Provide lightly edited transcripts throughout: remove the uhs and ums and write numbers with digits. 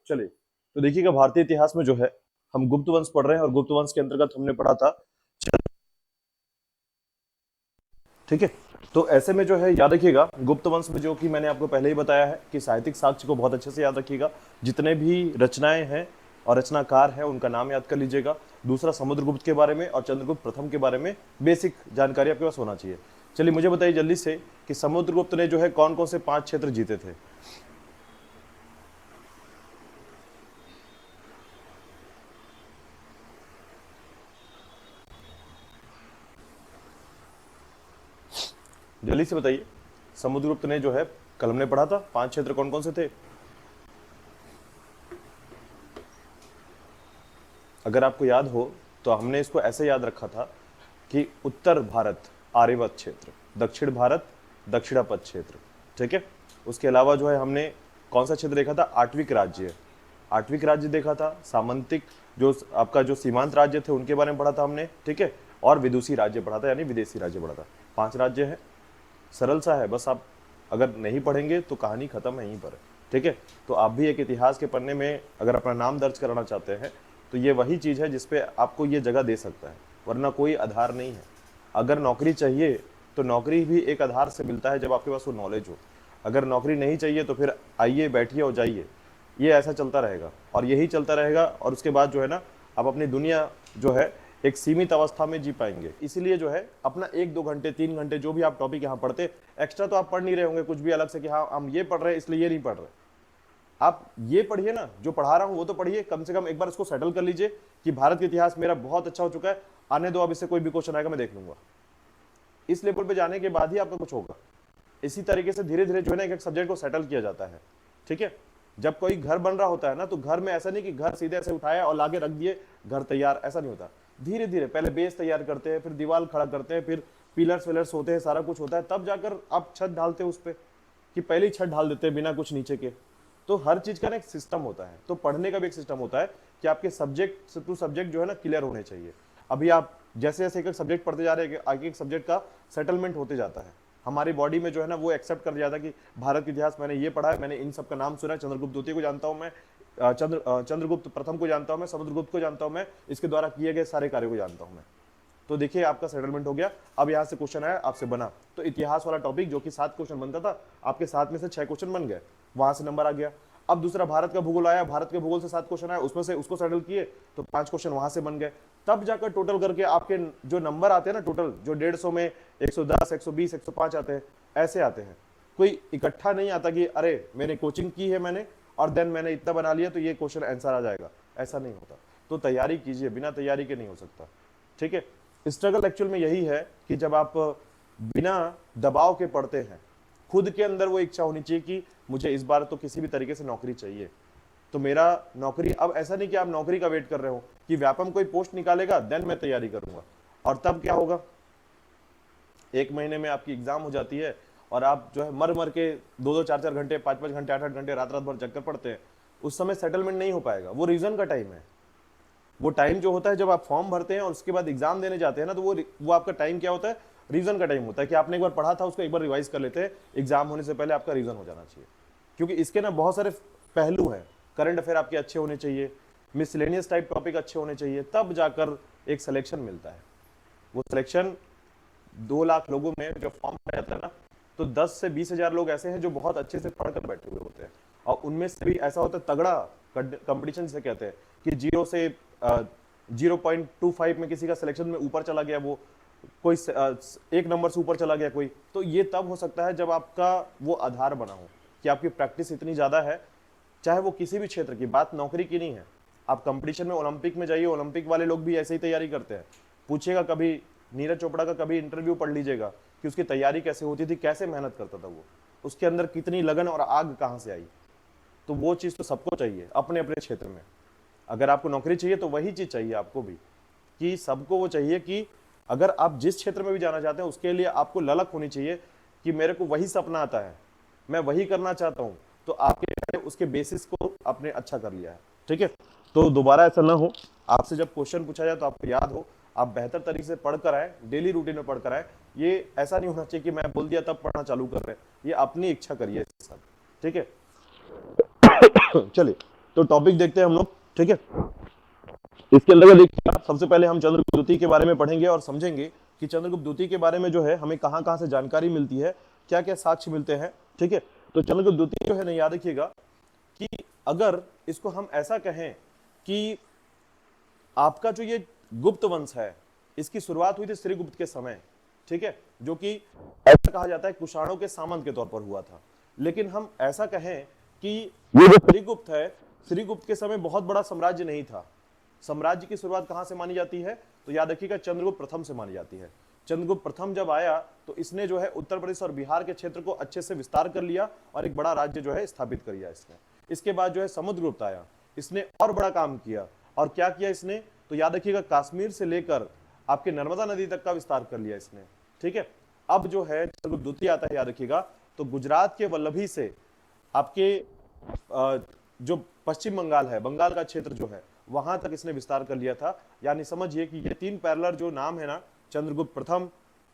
चलिए, तो देखिएगा भारतीय इतिहास में जो है हम गुप्त वंश पढ़ रहे हैं और गुप्त वंश के अंतर्गत हमने पढ़ा था। ठीक है, तो ऐसे में जो है याद रखिएगा गुप्त वंश में, जो कि मैंने आपको पहले ही बताया है कि साहित्यिक साक्ष्य को बहुत अच्छे से याद रखिएगा। जितने भी रचनाएं हैं और रचनाकार हैं उनका नाम याद कर लीजिएगा। दूसरा, समुद्रगुप्त के बारे में और चंद्रगुप्त प्रथम के बारे में बेसिक जानकारी आपके पास होना चाहिए। चलिए मुझे बताइए जल्दी से कि समुद्रगुप्त ने जो है कौन कौन से 5 क्षेत्र जीते थे। जल्दी से बताइए, समुद्रगुप्त ने जो है, कल हमने पढ़ा था 5 क्षेत्र कौन कौन से थे। अगर आपको याद हो तो हमने इसको ऐसे याद रखा था कि उत्तर भारत आर्यवत क्षेत्र, दक्षिण भारत दक्षिणापथ क्षेत्र। ठीक है, उसके अलावा जो है हमने कौन सा क्षेत्र देखा था, आठविक राज्य। आठविक राज्य देखा था, सामंतिक जो आपका जो सीमांत राज्य थे उनके बारे में पढ़ा था हमने। ठीक है, और विदुषी राज्य पढ़ा था, यानी विदेशी राज्य पढ़ा था। 5 राज्य है, सरल सा है, बस आप अगर नहीं पढ़ेंगे तो कहानी खत्म है यहीं पर। ठीक है, तो आप भी एक इतिहास के पन्ने में अगर अपना नाम दर्ज कराना चाहते हैं तो ये वही चीज़ है जिसपे आपको ये जगह दे सकता है, वरना कोई आधार नहीं है। अगर नौकरी चाहिए तो नौकरी भी एक आधार से मिलता है जब आपके पास वो नॉलेज हो। अगर नौकरी नहीं चाहिए तो फिर आइए बैठिए और जाइए, ये ऐसा चलता रहेगा और यही चलता रहेगा। और उसके बाद जो है ना, आप अपनी दुनिया जो है एक सीमित अवस्था में जी पाएंगे। इसीलिए जो है अपना 1-2 घंटे 3 घंटे जो भी आप टॉपिक यहाँ पढ़ते, एक्स्ट्रा तो आप पढ़ नहीं रहे होंगे कुछ भी अलग से कि हाँ हम ये पढ़ रहे हैं इसलिए ये नहीं पढ़ रहे। आप ये पढ़िए ना, जो पढ़ा रहा हूं वो तो पढ़िए, कम से कम एक बार इसको सेटल कर लीजिए कि भारत का इतिहास मेरा बहुत अच्छा हो चुका है, आने दो, अब इससे कोई भी क्वेश्चन आएगा मैं देख लूंगा। इस लेवल पे जाने के बाद ही आपका कुछ होगा। इसी तरीके से धीरे धीरे जो है ना एक सब्जेक्ट को सेटल किया जाता है। ठीक है, जब कोई घर बन रहा होता है ना, तो घर में ऐसा नहीं कि घर सीधे ऐसे उठाया और लाके रख दिए घर तैयार, ऐसा नहीं होता। धीरे धीरे पहले बेस तैयार करते हैं, फिर दीवार खड़ा करते हैं, फिर पिलर्स विलर्स होते हैं, सारा कुछ होता है, तब जाकर आप छत ढालते हैं उस पर, कि पहले ही छत ढाल देते हैं बिना कुछ नीचे के। तो हर चीज का ना एक सिस्टम होता है, तो पढ़ने का भी एक सिस्टम होता है कि आपके सब्जेक्ट टू सब्जेक्ट जो है ना क्लियर होने चाहिए। अभी आप जैसे जैसे एक सब्जेक्ट पढ़ते जा रहे हैं आगे एक सब्जेक्ट का सेटलमेंट होते जाता है। हमारी बॉडी में जो है ना वो एक्सेप्ट कर जाता है कि भारत का इतिहास मैंने ये पढ़ा है, मैंने इन सब का नाम सुना है, चंद्रगुप्त द्वितीय को जानता हूं मैं, चंद्रगुप्त प्रथम को जानता हूं मैं, समुद्रगुप्त को जानता हूं मैं, इसके द्वारा किए गए सारे कार्यों को जानता हूं मैं। तो देखिए आपका सेटलमेंट हो गया। अब यहां से क्वेश्चन आया आपसे बना, तो इतिहास वाला टॉपिक जो कि 7 क्वेश्चन बनता था, आपके 7 में से 6 क्वेश्चन बन गए, वहां से नंबर आ गया। अब दूसरा भारत का भूगोल आया, भारत के भूगोल से 7 क्वेश्चन आया, उसमें से उसको सेटल किए तो 5 क्वेश्चन वहां से बन गए। तब जाकर टोटल करके आपके जो नंबर आते हैं ना, टोटल जो 150 में 110 120 105 आते हैं, ऐसे आते हैं। कोई इकट्ठा नहीं आता कि अरे मैंने कोचिंग की है मैंने और देन मैंने इतना बना लिया तो ये क्वेश्चन आंसर आ जाएगा, ऐसा नहीं होता। तो तैयारी कीजिए, बिना तैयारी के नहीं हो सकता। ठीक है, स्ट्रगल एक्चुअल में यही है कि जब आप बिना दबाव के पढ़ते हैं, खुद के अंदर वो इच्छा होनी चाहिए कि मुझे इस बार तो किसी भी तरीके से नौकरी चाहिए। तो मेरा नौकरी, अब ऐसा नहीं कि आप नौकरी का वेट कर रहे हो कि व्यापम कोई पोस्ट निकालेगा देन मैं तैयारी करूंगा, और तब क्या होगा, 1 महीने में आपकी एग्जाम हो जाती है और आप जो है मर मर के 2-2 4-4 घंटे 5-5 घंटे 8-8 घंटे रात रात भर जग कर पढ़ते हैं। उस समय सेटलमेंट नहीं हो पाएगा, वो रीजन का टाइम है। वो टाइम जो होता है जब आप फॉर्म भरते हैं और उसके बाद एग्जाम देने जाते हैं ना, तो वो आपका टाइम क्या होता है, रीजन का टाइम होता है कि आपने एक बार पढ़ा था उसको एक बार रिवाइज कर लेते हैं, एग्जाम होने से पहले आपका रीजन हो जाना चाहिए। क्योंकि इसके ना बहुत सारे पहलू हैं, करंट अफेयर आपके अच्छे होने चाहिए, मिसलेनियस टाइप टॉपिक अच्छे होने चाहिए, तब जाकर एक सिलेक्शन मिलता है। वो सिलेक्शन 2 लाख लोगों में जब फॉर्म भरा जाता है ना, तो 10 से 20 हजार लोग ऐसे हैं जो बहुत अच्छे से पढ़कर बैठे हुए होते हैं, और उनमें से भी ऐसा होता है तगड़ा कंपटीशन से कहते हैं कि 0 से 0.25 में किसी का सिलेक्शन में ऊपर चला गया, वो कोई 1 नंबर से ऊपर चला गया कोई, तो ये तब हो सकता है जब आपका वो आधार बना हो कि आपकी प्रैक्टिस इतनी ज्यादा है। चाहे वो किसी भी क्षेत्र की, बात नौकरी की नहीं है, आप कंपटीशन में ओलंपिक में जाइए, ओलंपिक वाले लोग भी ऐसे ही तैयारी करते हैं। पूछिएगा कभी नीरज चोपड़ा का, कभी इंटरव्यू पढ़ लीजिएगा कि उसकी तैयारी कैसे होती थी, कैसे मेहनत करता था वो, उसके अंदर कितनी लगन और आग कहां से आई। तो वो चीज तो सबको चाहिए अपने अपने क्षेत्र में। अगर आपको नौकरी चाहिए तो वही चीज चाहिए आपको भी, कि सबको वो चाहिए कि अगर आप जिस क्षेत्र में भी जाना चाहते हैं उसके लिए आपको ललक होनी चाहिए कि मेरे को वही सपना आता है, मैं वही करना चाहता हूं, तो आपके उसके बेसिस को आपने अच्छा कर लिया है। ठीक है, तो दोबारा ऐसा ना हो, आपसे जब क्वेश्चन पूछा जाए तो आपको याद हो, आप बेहतर तरीके से पढ़कर आए, डेली रूटीन में पढ़कर आए। ये ऐसा नहीं होना चाहिए कि मैं बोल दिया तब पढ़ना चालू कर रहे हैं, ये अपनी इच्छा करिए इसके साथ। ठीक है चलिए, तो टॉपिक देखते हैं हम लोग, ठीक है। इसके अंदर देखिए सबसे पहले हम चंद्रगुप्त द्वितीय के बारे में पढ़ेंगे और समझेंगे कि चंद्रगुप्त द्वितीय के बारे में जो है हमें कहां कहां से जानकारी मिलती है, क्या क्या साक्ष्य मिलते हैं, ठीक है। तो चंद्रगुप्त द्वितीय जो है ना, याद रखिएगा कि अगर इसको हम ऐसा कहें कि आपका जो ये गुप्त वंश है इसकी शुरुआत हुई थी श्रीगुप्त के समय, ठीक है, जो कि ऐसा कहा जाता है कुषाणों के सामंत के तौर पर हुआ था। लेकिन हम ऐसा कहें कि ये जो श्रीगुप्त है, श्रीगुप्त के समय बहुत बड़ा साम्राज्य नहीं था। साम्राज्य की शुरुआत कहां से मानी जाती है, तो याद रखिएगा चंद्रगुप्त प्रथम से मानी जाती है। चंद्रगुप्त प्रथम जब आया तो इसने जो है उत्तर प्रदेश और बिहार के क्षेत्र को अच्छे से विस्तार कर लिया और एक बड़ा राज्य जो है स्थापित कर लिया इसने। इसके बाद जो है समुद्रगुप्त आया, इसने और बड़ा काम किया। और क्या किया इसने, तो याद रखिएगा कश्मीर से लेकर आपके नर्मदा नदी तक का विस्तार कर लिया इसने, ठीक है। अब जो है चंद्रगुप्त द्वितीय आता है, याद रखिएगा, तो गुजरात के वल्लभी से आपके जो पश्चिम बंगाल है, बंगाल का क्षेत्र जो है वहां तक इसने विस्तार कर लिया था। यानी समझिए कि ये तीन पैरेलल जो नाम है ना, चंद्रगुप्त प्रथम,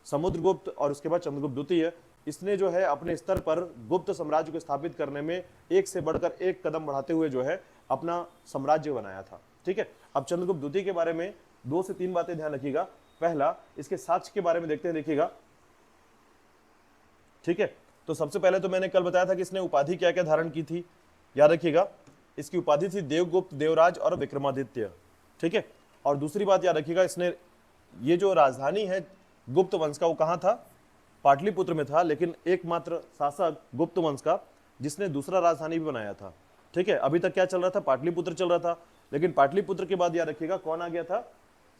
समुद्रगुप्त और उसके बाद चंद्रगुप्त द्वितीय, इसने जो है अपने स्तर पर गुप्त साम्राज्य को स्थापित करने में एक से बढ़कर एक कदम बढ़ाते हुए जो है अपना साम्राज्य बनाया था, ठीक है। अब चंद्रगुप्त द्वितीय के बारे में 2 से 3 बातें ध्यान रखिएगा। पहला, इसके साक्ष्य के बारे में देखते हैं, देखिएगा, ठीक है। तो सबसे पहले तो मैंने कल बताया था कि इसने उपाधि क्या क्या धारण की थी, याद रखिएगा, इसकी उपाधि थी देवगुप्त, देवराज और विक्रमादित्य, ठीक है। और दूसरी बात याद रखिएगा, इसने ये जो राजधानी है गुप्त वंश का वो कहां था, पाटलिपुत्र में था। लेकिन एकमात्र शासक गुप्त वंश का जिसने दूसरा राजधानी भी बनाया था, ठीक है। अभी तक क्या चल रहा था, पाटलिपुत्र चल रहा था, लेकिन पाटलिपुत्र के बाद याद रखिएगा कौन आ गया था,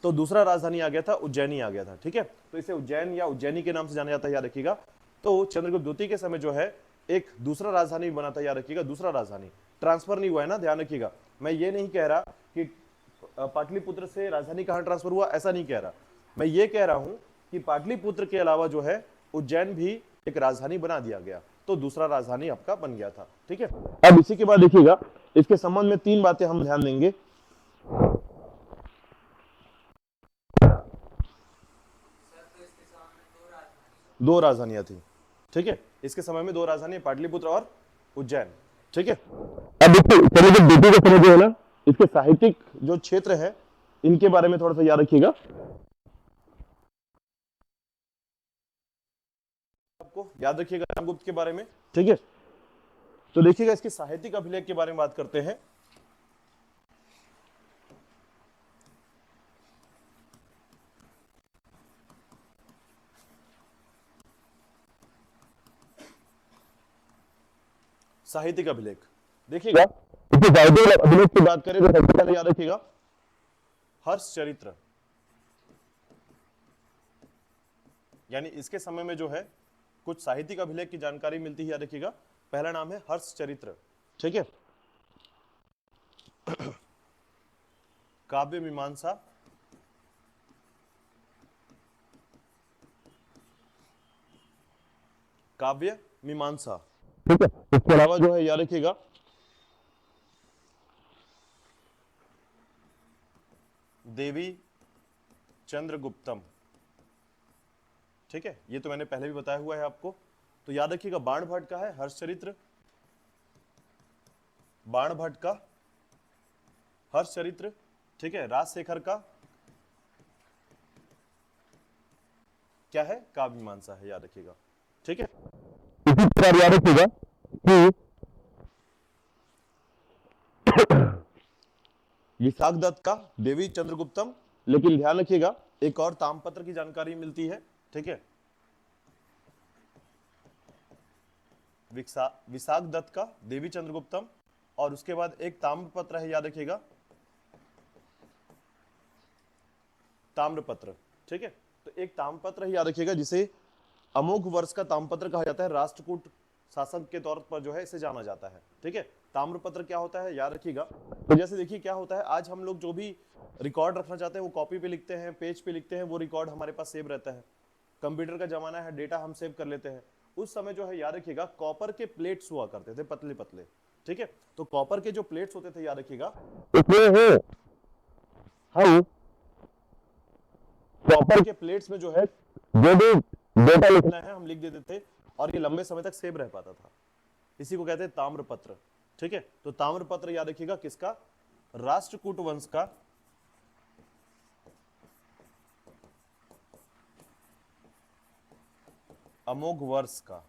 तो दूसरा राजधानी आ गया था, उज्जैनी आ गया था, ठीक है। तो इसे उज्जैन या उज्जैनी के नाम से जाना जाता है, याद रखिएगा। तो चंद्रगुप्त द्वितीय के समय जो है एक दूसरा राजधानी भी बना था, याद रखिएगा, दूसरा राजधानी ट्रांसफर नहीं हुआ है ना, ध्यान रखिएगा। मैं ये नहीं कह रहा कि पाटलिपुत्र से राजधानी कहां ट्रांसफर हुआ, ऐसा नहीं कह रहा। मैं ये कह रहा हूं कि पाटलिपुत्र के अलावा जो है उज्जैन भी एक राजधानी बना दिया गया, तो दूसरा राजधानी आपका बन गया था, ठीक है। अब इसी के बाद देखिएगा, इसके संबंध में 3 बातें हम ध्यान देंगे। दो राजधानियां थी, ठीक है, इसके समय में 2 राजधानी, पाटलिपुत्र और उज्जैन, ठीक है। अब चंद्रगुप्त द्वितीय के समय जो है ना, इसके साहित्यिक जो क्षेत्र है इनके बारे में थोड़ा सा याद रखिएगा, आपको याद रखिएगा रामगुप्त के बारे में, ठीक है। तो देखिएगा इसके साहित्यिक अभिलेख के बारे में बात करते हैं। साहित्यिक अभिलेख देखिएगा, इसके साहित्यिक अभिलेख की बात करें तो सबसे पहले याद रखिएगा हर्ष चरित्र, यानी इसके समय में जो है कुछ साहित्यिक अभिलेख की जानकारी मिलती है, याद रखिएगा। पहला नाम है हर्ष चरित्र, ठीक है। काव्य मीमांसा, काव्य मीमांसा, ठीक है। इसके अलावा जो है याद रखिएगा देवी चंद्रगुप्तम, ठीक है, ये तो मैंने पहले भी बताया हुआ है आपको। तो याद रखिएगा बाण भट्ट का है हर्षचरित्र, बाण भट्ट का हर्षचरित्र, ठीक है। राजशेखर का क्या है, काव्य मीमांसा है, याद रखिएगा, ठीक है। इसी प्रकार याद रखिएगा कि विशाख दत्त का देवी चंद्रगुप्तम, लेकिन ध्यान रखिएगा एक और ताम्रपत्र की जानकारी मिलती है, ठीक है। विशाख दत्त का देवी चंद्रगुप्तम, और उसके बाद एक ताम्रपत्र है, याद रखिएगा, ताम्रपत्र, ठीक है। तो एक ताम्रपत्र है, याद रखिएगा, जिसे अमोघ वर्ष का ताम्रपत्र कहा जाता है, राष्ट्रकूट शासक के तौर पर जो है इसे जाना जाता है, ठीक है। ताम्रपत्र क्या होता है, याद रखिएगा। तो जैसे देखिए क्या होता है, आज हम लोग जो भी रिकॉर्ड रखना चाहते हैं वो कॉपी पे लिखते हैं, पेज पे लिखते हैं, वो रिकॉर्ड हमारे पास सेव रहता है। कंप्यूटर का जमाना है, डेटा हम सेव कर लेते हैं। उस समय जो है याद रखिएगा कॉपर के प्लेट्स हुआ करते थे, पतले पतले, ठीक है। तो कॉपर के जो प्लेट्स होते थे, याद रखिएगा, उसमें हम कॉपर के प्लेट्स में जो है जो भी डेटा लिखना है हम लिख देते थे और ये लंबे समय तक सेव रह पाता था। इसी को कहते हैं ताम्रपत्र, ठीक है। तो ताम्रपत्र याद रखिएगा किसका, राष्ट्रकूट वंश का अमोघ वर्ष का,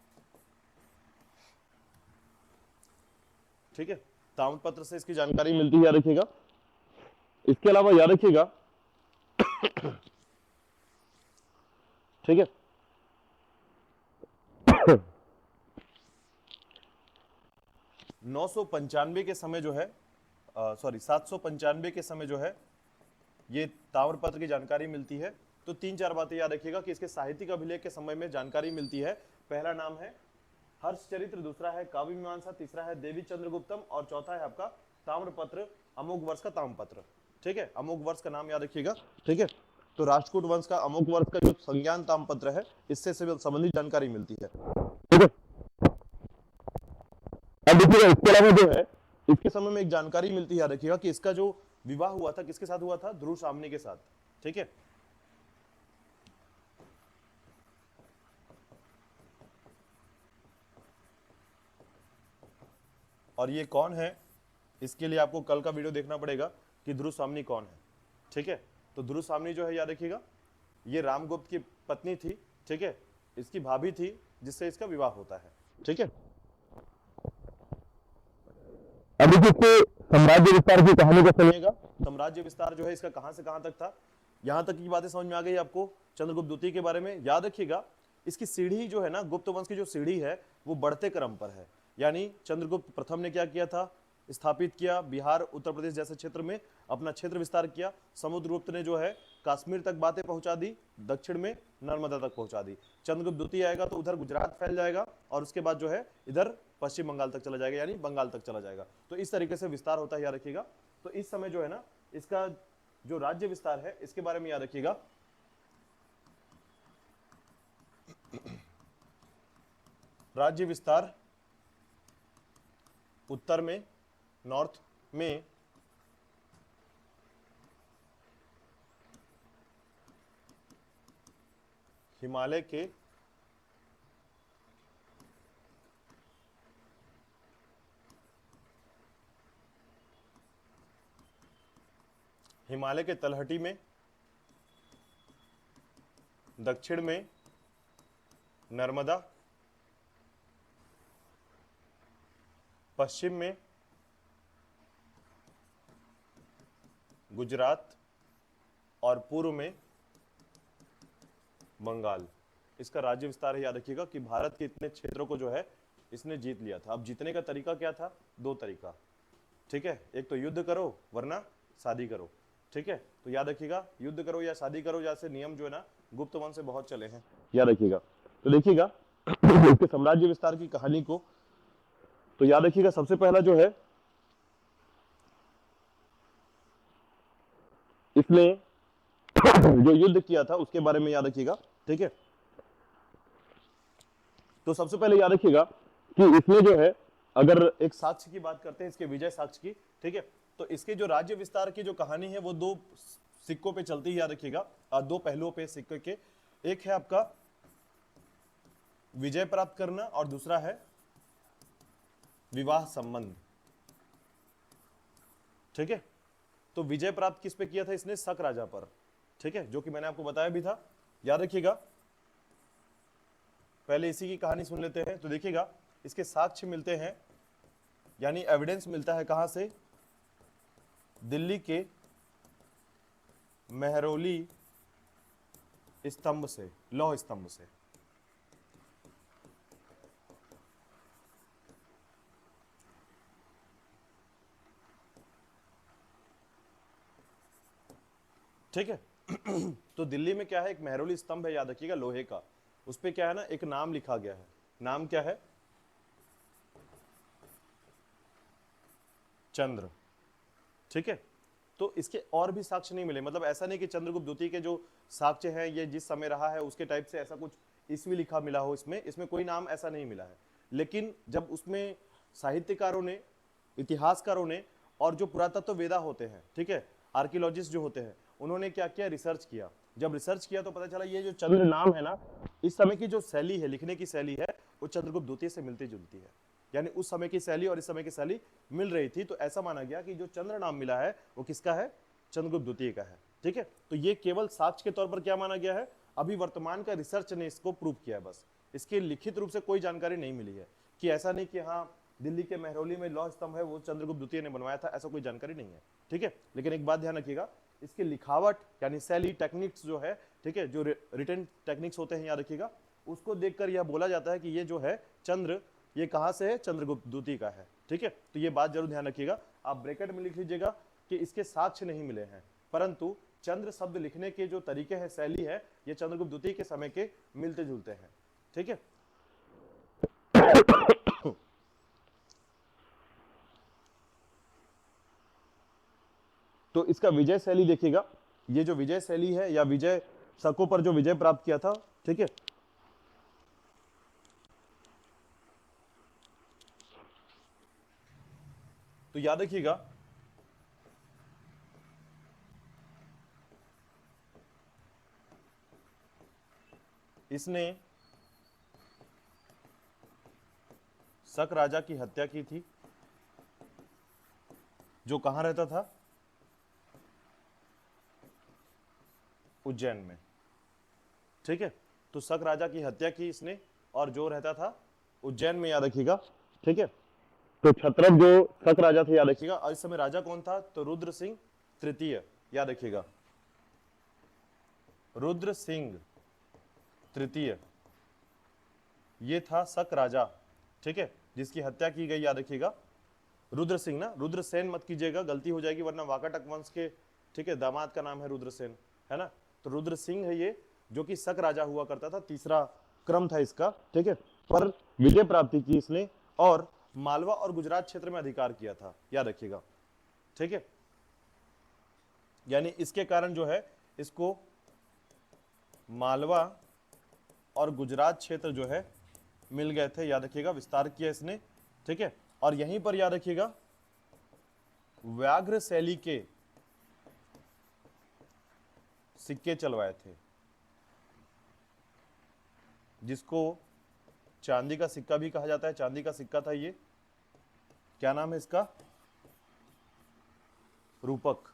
ठीक है। ताम्रपत्र से इसकी जानकारी मिलती है, याद रखिएगा। इसके अलावा याद रखिएगा, ठीक है, 995 के समय जो है, सॉरी 795 के समय जो है ये ताम्रपत्र की जानकारी मिलती है। तो तीन चार बातें याद रखिएगा कि इसके साहित्यिक अभिलेख के समय में जानकारी मिलती है। पहला नाम है हर्षचरित्र, दूसरा है काव्य मीमांसा, तीसरा है देवी चंद्रगुप्तम और चौथा है आपका ताम्रपत्र, अमोघ वर्ष का ताम्रपत्र, ठीक है। अमोघ वर्ष का नाम याद रखिएगा, ठीक है। तो राष्ट्रकूट वंश का अमोघ वर्ष का जो संज्ञान ताम्रपत्र है, इससे संबंधित जानकारी मिलती है, ठीक है। अब देखिएगा इसके अलावा जो है, इसके समय में एक जानकारी मिलती है, याद रखिएगा कि इसका जो विवाह हुआ था किसके साथ हुआ था, ध्रुव सामनी के साथ, ठीक है। और ये कौन है, इसके लिए आपको कल का वीडियो देखना पड़ेगा कि ध्रुव सामनी कौन है, ठीक है। तो ध्रुव सामनी जो है, याद रखिएगा, ये रामगुप्त की पत्नी थी, ठीक है, इसकी भाभी थी जिससे इसका विवाह होता है, ठीक है। अभी इसके साम्राज्य विस्तार की कहानी को सुनिएगा। साम्राज्य विस्तार जो है इसका कहां से कहां तक था, यहां तक की बातें समझ में आ गई आपको चंद्रगुप्त द्वितीय के बारे में। याद रखिएगा इसकी सीढ़ी जो है ना, गुप्त वंश की जो सीढ़ी है वो बढ़ते क्रम पर है। यानी चंद्रगुप्त प्रथम ने क्या किया था, स्थापित किया, बिहार उत्तर प्रदेश जैसे क्षेत्र में अपना क्षेत्र विस्तार किया। समुद्रगुप्त ने जो है कश्मीर तक बातें पहुंचा दी, दक्षिण में नर्मदा तक पहुंचा दी। चंद्रगुप्त द्वितीय आएगा तो उधर गुजरात फैल जाएगा और उसके बाद जो है इधर पश्चिम बंगाल तक चला जाएगा, यानी बंगाल तक चला जाएगा। तो इस तरीके से विस्तार होता है, याद रखिएगा। तो इस समय जो है ना, इसका जो राज्य विस्तार है इसके बारे में याद रखिएगा। राज्य विस्तार उत्तर में, नॉर्थ में हिमालय के तलहटी में, दक्षिण में नर्मदा, पश्चिम में गुजरात और पूर्व में बंगाल, इसका राज्य विस्तार है। याद रखिएगा कि भारत के इतने क्षेत्रों को जो है इसने जीत लिया था। अब जीतने का तरीका क्या था, दो तरीका, ठीक है। एक तो युद्ध करो वरना शादी करो, ठीक है। तो याद रखिएगा युद्ध करो या शादी करो जैसे नियम जो है ना गुप्त वंश से बहुत चले हैं, याद रखिएगा। तो देखिएगा इसके साम्राज्य विस्तार की कहानी को, तो याद रखिएगा सबसे पहला जो है इसने जो युद्ध किया था उसके बारे में याद रखिएगा, ठीक है। तो सबसे पहले याद रखिएगा कि इसने जो है, अगर एक साक्ष्य की बात करते हैं इसके विजय साक्ष्य की, ठीक है, तो इसके जो राज्य विस्तार की जो कहानी है वो दो सिक्कों पे चलती है, याद रखिएगा, दो पहलुओं पे सिक्के के। एक है आपका विजय प्राप्त करना और दूसरा है विवाह संबंध, ठीक है। तो विजय प्राप्त किस पे किया था इसने, शक राजा पर, ठीक है, जो कि मैंने आपको बताया भी था, याद रखिएगा। पहले इसी की कहानी सुन लेते हैं। तो देखिएगा इसके साक्ष्य मिलते हैं, यानी एविडेंस मिलता है कहां से, दिल्ली के मेहरौली स्तंभ से, लौह स्तंभ से, ठीक है। तो दिल्ली में क्या है, एक मेहरौली स्तंभ है, याद रखिएगा, लोहे का। उस पे क्या है ना, एक नाम लिखा गया है। नाम क्या है, चंद्र, ठीक है। तो इसके और भी साक्ष्य नहीं मिले, मतलब ऐसा नहीं कि चंद्रगुप्त द्वितीय के जो साक्ष्य हैं ये जिस समय रहा है उसके टाइप से ऐसा कुछ ईस्वी लिखा मिला हो, इसमें कोई नाम ऐसा नहीं मिला है। लेकिन जब उसमें साहित्यकारों ने, इतिहासकारों ने और जो पुरातत्व वेदा होते हैं, ठीक है, आर्कियोलॉजिस्ट जो होते हैं, उन्होंने क्या किया, रिसर्च किया। जब रिसर्च किया तो पता चला ये जो चंद्र नाम है ना, इस समय की जो शैली है, लिखने की शैली है, वो चंद्रगुप्त द्वितीय से मिलती जुलती है। यानी उस समय की शैली और इस समय की शैली मिल रही थी, तो ऐसा माना गया कि जो चंद्र नाम मिला है वो किसका है, चंद्रगुप्त द्वितीय का है। ठीक है, तो ये केवल साक्ष्य के तौर पर क्या माना गया है, अभी वर्तमान का रिसर्च ने इसको प्रूव किया है बस, इसके लिखित रूप से कोई जानकारी नहीं मिली है कि ऐसा नहीं कि हाँ दिल्ली के मेहरौली में लौह स्तंभ है वो चंद्रगुप्त द्वितीय ने बनवाया था, ऐसा कोई जानकारी नहीं है। ठीक है, लेकिन एक बात ध्यान रखिएगा, इसकी लिखावट यानी शैली टेक्निक्स जो है, ठीक है, जो रिटन टेक्निक्स होते हैं याद रखिएगा, उसको देखकर यह बोला जाता है कि ये जो है चंद्र, ये कहां से है, चंद्रगुप्त द्वितीय का है। ठीक है, तो ये बात जरूर ध्यान रखिएगा, आप ब्रैकेट में लिख लीजिएगा कि इसके साक्ष्य नहीं मिले हैं, परंतु चंद्र शब्द लिखने के जो तरीके हैं, शैली है, ये चंद्रगुप्त द्वितीय के समय के मिलते जुलते हैं। ठीक है, तो इसका विजय शैली देखिएगा, ये जो विजय शैली है या विजय शकों पर जो विजय प्राप्त किया था, ठीक है, तो याद रखिएगा इसने शक राजा की हत्या की थी, जो कहां रहता था, उज्जैन में। ठीक है, तो शक राजा की हत्या की इसने और जो रहता था उज्जैन में, याद रखिएगा। ठीक है, तो क्षत्रप जो शक राजा थे याद रखिएगा, और इस समय राजा कौन था, तो रुद्र सिंह तृतीय, याद रखिएगा, रुद्र सिंह तृतीय ये था शक राजा। ठीक है, जिसकी हत्या की गई, याद रखिएगा, रुद्र सिंह ना, रुद्रसेन मत कीजिएगा, गलती हो जाएगी, वरना वाकाटक वंश के, ठीक है, दामाद का नाम है रुद्रसेन, है ना, तो रुद्र सिंह है ये, जो कि शक राजा हुआ करता था, तीसरा क्रम था इसका। ठीक है, पर विजय प्राप्ति की इसने और मालवा और गुजरात क्षेत्र में अधिकार किया था, याद रखिएगा। ठीक है, यानी इसके कारण जो है इसको मालवा और गुजरात क्षेत्र जो है मिल गए थे, याद रखिएगा, विस्तार किया इसने। ठीक है, और यहीं पर याद रखिएगा व्याघ्र शैली के सिक्के चलवाए थे, जिसको चांदी का सिक्का भी कहा जाता है, चांदी का सिक्का था ये, क्या नाम है इसका, रूपक।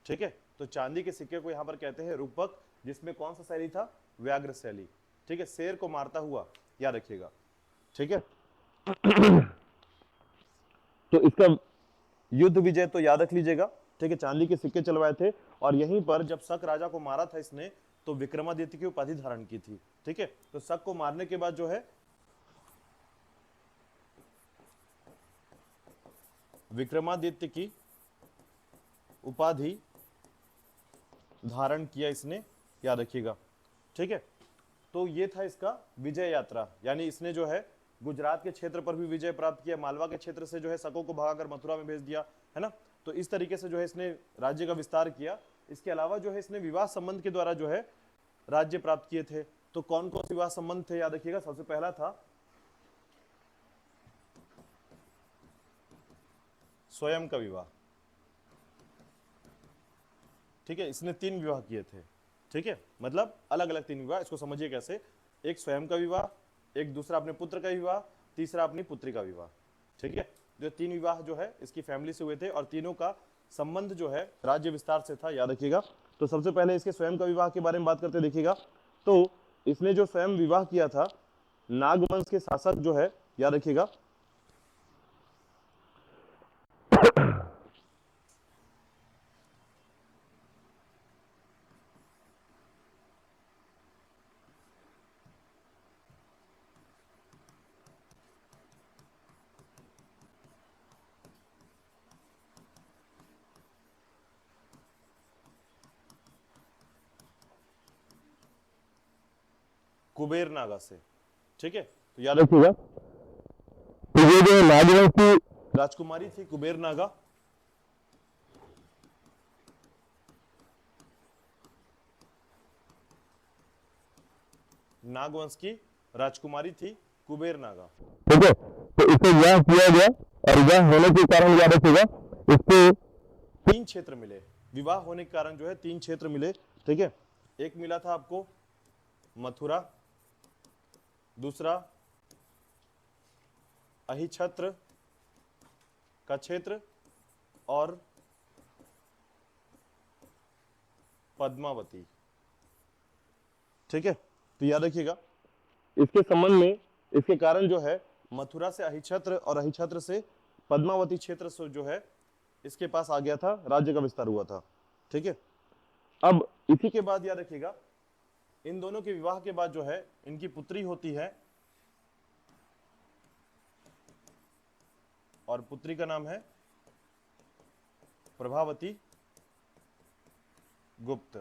ठीक है, तो चांदी के सिक्के को यहां पर कहते हैं रूपक, जिसमें कौन सा शैली था, व्याघ्र शैली। ठीक है, शेर को मारता हुआ, याद रखिएगा। ठीक है, तो इसका युद्ध विजय तो याद रख लीजिएगा। ठीक है, चांदी के सिक्के चलवाए थे, और यहीं पर जब शक राजा को मारा था इसने, तो विक्रमादित्य की उपाधि धारण की थी। ठीक है, तो शक को मारने के बाद जो है विक्रमादित्य की उपाधि धारण किया इसने, याद रखिएगा। ठीक है, तो ये था इसका विजय यात्रा, यानी इसने जो है गुजरात के क्षेत्र पर भी विजय प्राप्त किया, मालवा के क्षेत्र से जो है शकों को भगाकर मथुरा में भेज दिया, है ना, तो इस तरीके से जो है इसने राज्य का विस्तार किया। इसके अलावा जो है इसने विवाह संबंध के द्वारा जो है राज्य प्राप्त किए थे। तो कौन कौन से विवाह संबंध थे, याद रखिएगा, सबसे पहला था स्वयं का विवाह। ठीक है, इसने 3 विवाह किए थे। ठीक है, मतलब अलग अलग 3 विवाह, इसको समझिए कैसे, एक स्वयं का विवाह, एक दूसरा अपने पुत्र का विवाह, तीसरा अपनी पुत्री का विवाह। ठीक है, जो 3 विवाह जो है इसकी फैमिली से हुए थे, और तीनों का संबंध जो है राज्य विस्तार से था, याद रखिएगा। तो सबसे पहले इसके स्वयं का विवाह के बारे में बात करते देखिएगा, तो इसने जो स्वयं विवाह किया था नागवंश के शासक जो है, याद रखिएगा, कुबेर नागा से। ठीक है, तो याद रखिएगा, तो ये जो नागवंश की राजकुमारी थी कुबेर नागा, नागवंश की राजकुमारी थी कुबेर नागा। ठीक है, तो इसे यह किया गया, और यह होने के कारण याद रखिएगा इसको 3 क्षेत्र मिले, विवाह होने के कारण जो है 3 क्षेत्र मिले। ठीक है, एक मिला था आपको मथुरा, दूसरा अहिछत्र का क्षेत्र और पद्मावती। ठीक है, तो याद रखिएगा इसके संबंध में, इसके कारण जो है मथुरा से अहिछत्र और अहिछत्र से पद्मावती क्षेत्र से जो है इसके पास आ गया था, राज्य का विस्तार हुआ था। ठीक है, अब इसी के बाद याद रखिएगा इन दोनों के विवाह के बाद जो है इनकी पुत्री होती है और पुत्री का नाम है प्रभावती गुप्त।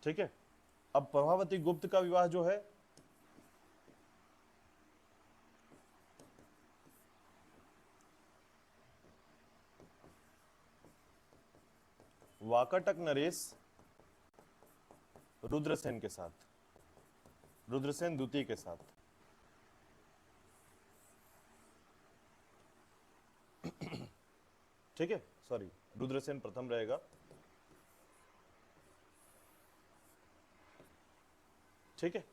ठीक है, अब प्रभावती गुप्त का विवाह जो है वाकाटक नरेश रुद्रसेन के साथ, रुद्रसेन द्वितीय के साथ। ठीक है, सॉरी रुद्रसेन प्रथम रहेगा। ठीक है,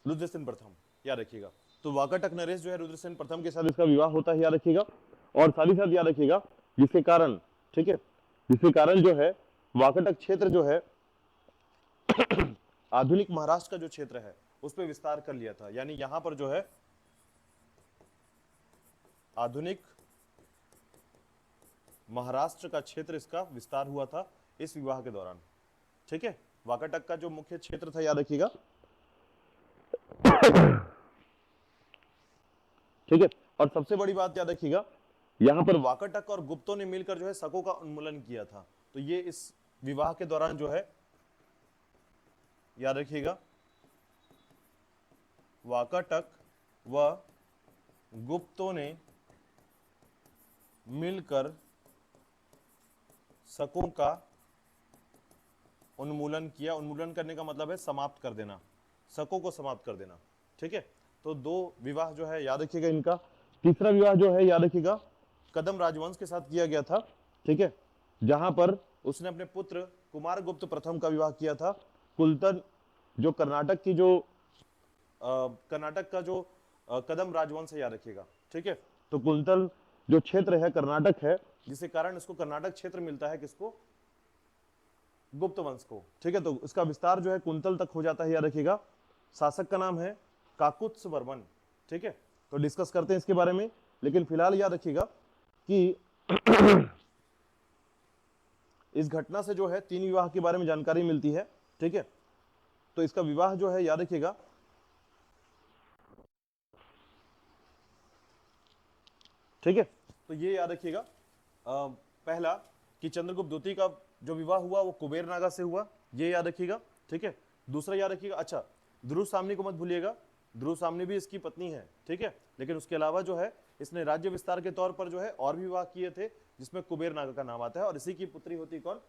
रुद्रसेन प्रथम याद रखिएगा। तो वाकाटक नरेश जो है रुद्रसेन प्रथम के साथ इसका विवाह होता है, याद रखिएगा। और साथ ही साथ याद रखिएगा जिसके कारण, ठीक है, जिसके कारण जो है वाकाटक क्षेत्र जो है आधुनिक महाराष्ट्र का जो क्षेत्र है उस पर विस्तार कर लिया था। यानी यहां पर जो है आधुनिक महाराष्ट्र का क्षेत्र इसका विस्तार हुआ था इस विवाह के दौरान। ठीक है, वाकाटक का जो मुख्य क्षेत्र था याद रखिएगा। ठीक है, और सबसे बड़ी बात याद रखिएगा यहां पर वाकाटक और गुप्तों ने मिलकर जो है शकों का उन्मूलन किया था। तो ये इस विवाह के दौरान जो है याद रखिएगा वाकाटक व गुप्तों ने मिलकर शकों का उन्मूलन किया। उन्मूलन करने का मतलब है समाप्त कर देना, शकों को समाप्त कर देना। ठीक है, तो दो विवाह जो है याद रखिएगा इनका। तीसरा विवाह जो है याद रखिएगा कदम राजवंश के साथ किया गया था। ठीक है, जहां पर उसने अपने पुत्र कुमारगुप्त प्रथम का विवाह किया था। कुलतन जो कर्नाटक की जो कर्नाटक का जो कदम राजवंश है याद रखिएगा। ठीक है, तो कुलतन जो क्षेत्र है कर्नाटक है, जिसके कारण इसको कर्नाटक क्षेत्र मिलता है किसको, गुप्त वंश को। ठीक है, तो इसका विस्तार जो है कुंतल तक हो जाता है, याद रखिएगा। शासक का नाम है काकुत्स वर्मन। ठीक है, तो डिस्कस करते हैं इसके बारे में, लेकिन फिलहाल याद रखिएगा कि इस घटना से जो है तीन विवाह के बारे में जानकारी मिलती है। ठीक है, तो इसका विवाह जो है याद रखिएगा ठीक है, तो ये याद रखिएगा पहला कि चंद्रगुप्त द्वितीय का जो विवाह हुआ वो कुबेर नागा से हुआ, ये याद रखिएगा। ठीक है, दूसरा याद रखिएगा, अच्छा ध्रुव सामनी को मत भूलिएगा, ध्रुव सामनी भी इसकी पत्नी है। ठीक है, लेकिन उसके अलावा जो है इसने राज्य विस्तार के तौर पर जो है और भी विवाह किए थे जिसमें कुबेर नागा का नाम आता है, और इसी की पुत्री होती कौन,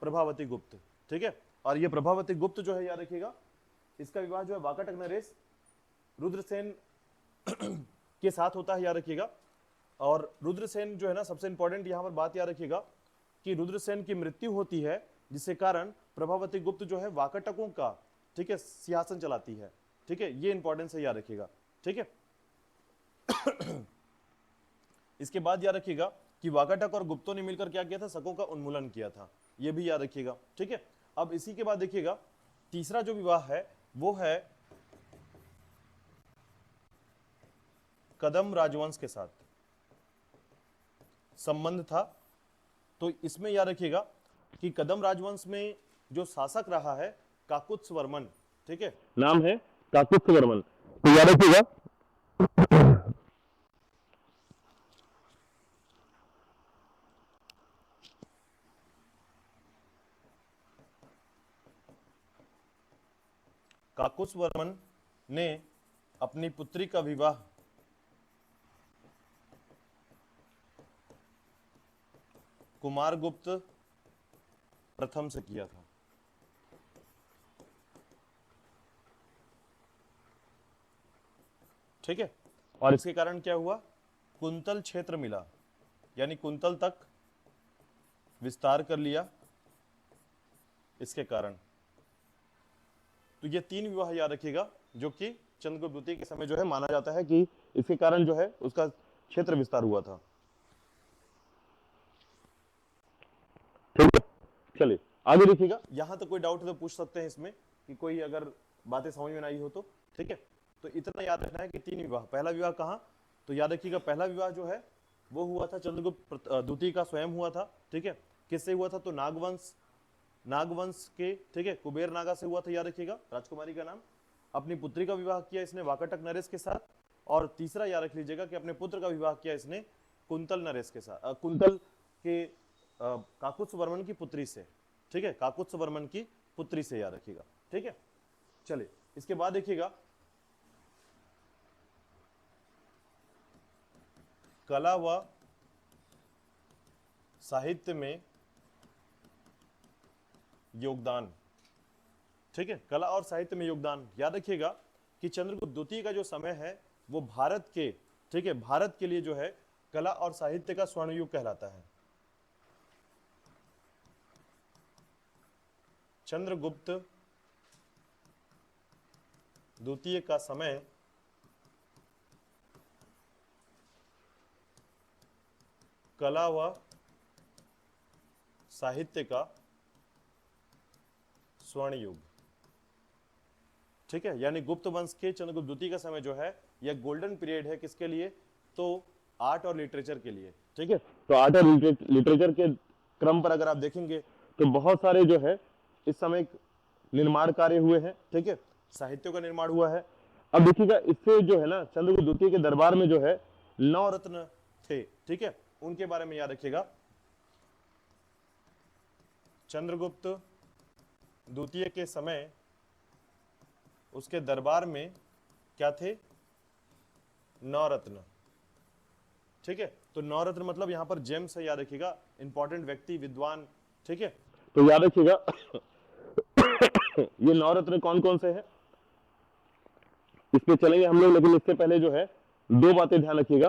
प्रभावती गुप्त। ठीक है, और ये प्रभावती गुप्त जो है याद रखिएगा इसका विवाह जो है वाकाटक नरेश रुद्रसेन के साथ होता है, याद रखिएगा। और रुद्रसेन जो है ना, सबसे इंपॉर्टेंट यहां पर बात याद रखिएगा कि रुद्रसेन की मृत्यु होती है, जिसके कारण प्रभावती गुप्त जो है वाकाटकों का, ठीक है, सिंहासन चलाती है। ठीक है, ये इंपॉर्टेंस है, याद रखिएगा। ठीक है, इसके बाद याद रखिएगा कि वाकाटक और गुप्तों ने मिलकर क्या किया था, शकों का उन्मूलन किया था, ये भी याद रखिएगा। ठीक है, अब इसी के बाद देखिएगा तीसरा जो विवाह है वो है कदम राजवंश के साथ संबंध था। तो इसमें याद रखिएगा कि कदम राजवंश में जो शासक रहा है काकुत्स वर्मन। ठीक है, नाम है काकुत्स वर्मन, तो याद रखिएगा काकुत्स वर्मन ने अपनी पुत्री का विवाह कुमारगुप्त प्रथम से किया था। ठीक है, और इसके कारण क्या हुआ, कुंतल क्षेत्र मिला, यानी कुंतल तक विस्तार कर लिया इसके कारण। तो ये तीन विवाह याद रखिएगा जो कि चंद्रगुप्त द्वितीय के समय जो है माना जाता है कि इसके कारण जो है उसका क्षेत्र विस्तार हुआ था। ठीक है, चलिए आगे देखिएगा। यहां तक कोई डाउट है तो पूछ सकते हैं इसमें, कि कोई अगर बातें समझ में ना आई हो तो। ठीक है, तो इतना याद रखना है कि 3 विवाह। पहला विवाह कहाँ, तो याद रखिएगा पहला विवाह जो है वो हुआ था चंद्रगुप्त द्वितीय का स्वयं हुआ था। ठीक है, किससे हुआ था, तो नागवंश के, ठीक है, कुबेर नागा से हुआ था, याद रखिएगा, राजकुमारी का नाम। अपनी पुत्री का विवाह किया इसने वाकाटक नरेश के साथ। और तीसरा याद रख लीजिएगा कि अपने पुत्र का विवाह किया इसने कुंतल नरेश के साथ, कुंतल के काकुत्स वर्मन की पुत्री से। ठीक है, काकुत्स वर्मन की पुत्री से, याद रखिएगा। ठीक है, चलिए इसके बाद देखिएगा कला व साहित्य में योगदान। ठीक है, कला और साहित्य में योगदान। याद रखिएगा कि चंद्रगुप्त द्वितीय का जो समय है वो भारत के, ठीक है, भारत के लिए जो है कला और साहित्य का स्वर्ण युग कहलाता है। चंद्रगुप्त द्वितीय का समय कला व साहित्य का स्वर्ण युग। ठीक है, यानी गुप्त वंश के चंद्रगुप्त द्वितीय का समय जो है यह गोल्डन पीरियड है, किसके लिए, तो आर्ट और लिटरेचर के लिए। ठीक है, तो आर्ट और लिटरेचर के क्रम पर अगर आप देखेंगे तो बहुत सारे जो है इस समय निर्माण कार्य हुए हैं। ठीक है, साहित्यों का निर्माण हुआ है। अब देखिएगा इससे जो है ना चंद्रगुप्त द्वितीय के दरबार में जो है नवरत्न थे। ठीक है, उनके बारे में याद रखिएगा। चंद्रगुप्त द्वितीय के समय उसके दरबार में क्या थे, नवरत्न। ठीक है, तो नवरत्न मतलब यहां पर जेम्स है, याद रखिएगा, इंपॉर्टेंट व्यक्ति, विद्वान। ठीक है, तो याद रखिएगा ये नवरत्न कौन कौन से हैं इस पे चलेंगे हम लोग, लेकिन इससे पहले जो है 2 बातें ध्यान रखिएगा।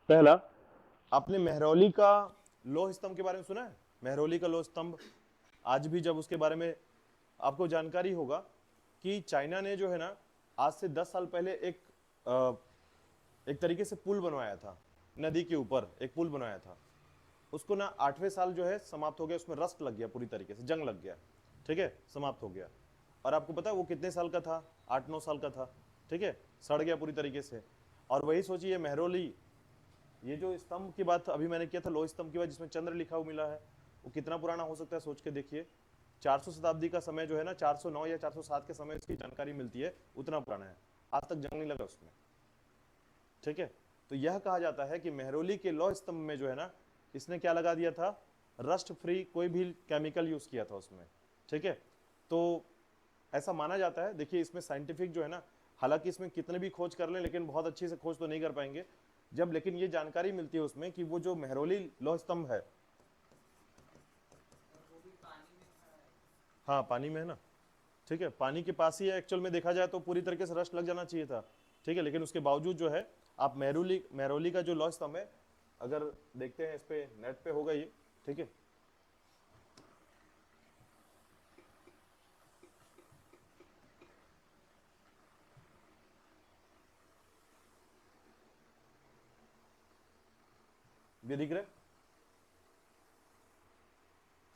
पहला, आपने मेहरौली का लौह स्तंभ के बारे में सुना है, मेहरौली का लौह स्तंभ। आज भी जब उसके बारे में आपको जानकारी होगा कि चाइना ने जो है ना आज से 10 साल पहले एक तरीके से पुल बनवाया था, नदी के ऊपर एक पुल बनवाया था। उसको ना 8वें साल जो है समाप्त हो गया, उसमें रस्ट लग गया, पूरी तरीके से जंग लग गया। ठीक है, समाप्त हो गया। और आपको पता है वो कितने साल का था, 8-9 साल का था। ठीक है, सड़ गया पूरी तरीके से। और वही सोचिए मेहरौली, ये जो स्तंभ की बात अभी मैंने किया था, लौह स्तंभ की बात जिसमें चंद्र लिखा हुआ मिला है, वो कितना पुराना हो सकता है सोच के देखिए। 400 शताब्दी का समय जो है ना, 409 या 407 के समय इसकी जानकारी मिलती है, उतना पुराना है, आज तक जंग नहीं लगा उसमें। ठीक है, तो यह कहा जाता है कि मेहरौली के लौह स्तंभ में जो है ना इसने क्या लगा दिया था, रस्ट फ्री कोई भी केमिकल यूज किया था उसमें। ठीक है, तो ऐसा माना जाता है। देखिए इसमें साइंटिफिक जो है ना, हालांकि इसमें कितने भी खोज कर लें लेकिन बहुत अच्छी से खोज तो नहीं कर पाएंगे जब, लेकिन ये जानकारी मिलती है उसमें कि वो जो मेहरौली लौह स्तंभ है, हाँ पानी में है ना। ठीक है, पानी के पास ही है एक्चुअल में, देखा जाए तो पूरी तरीके से रस्ट लग जाना चाहिए था। ठीक है, लेकिन उसके बावजूद जो है आप मेहरौली का जो लौह स्तंभ है अगर देखते हैं, इस पे नेट पे होगा ये। ठीक है, ये दिख रहा है।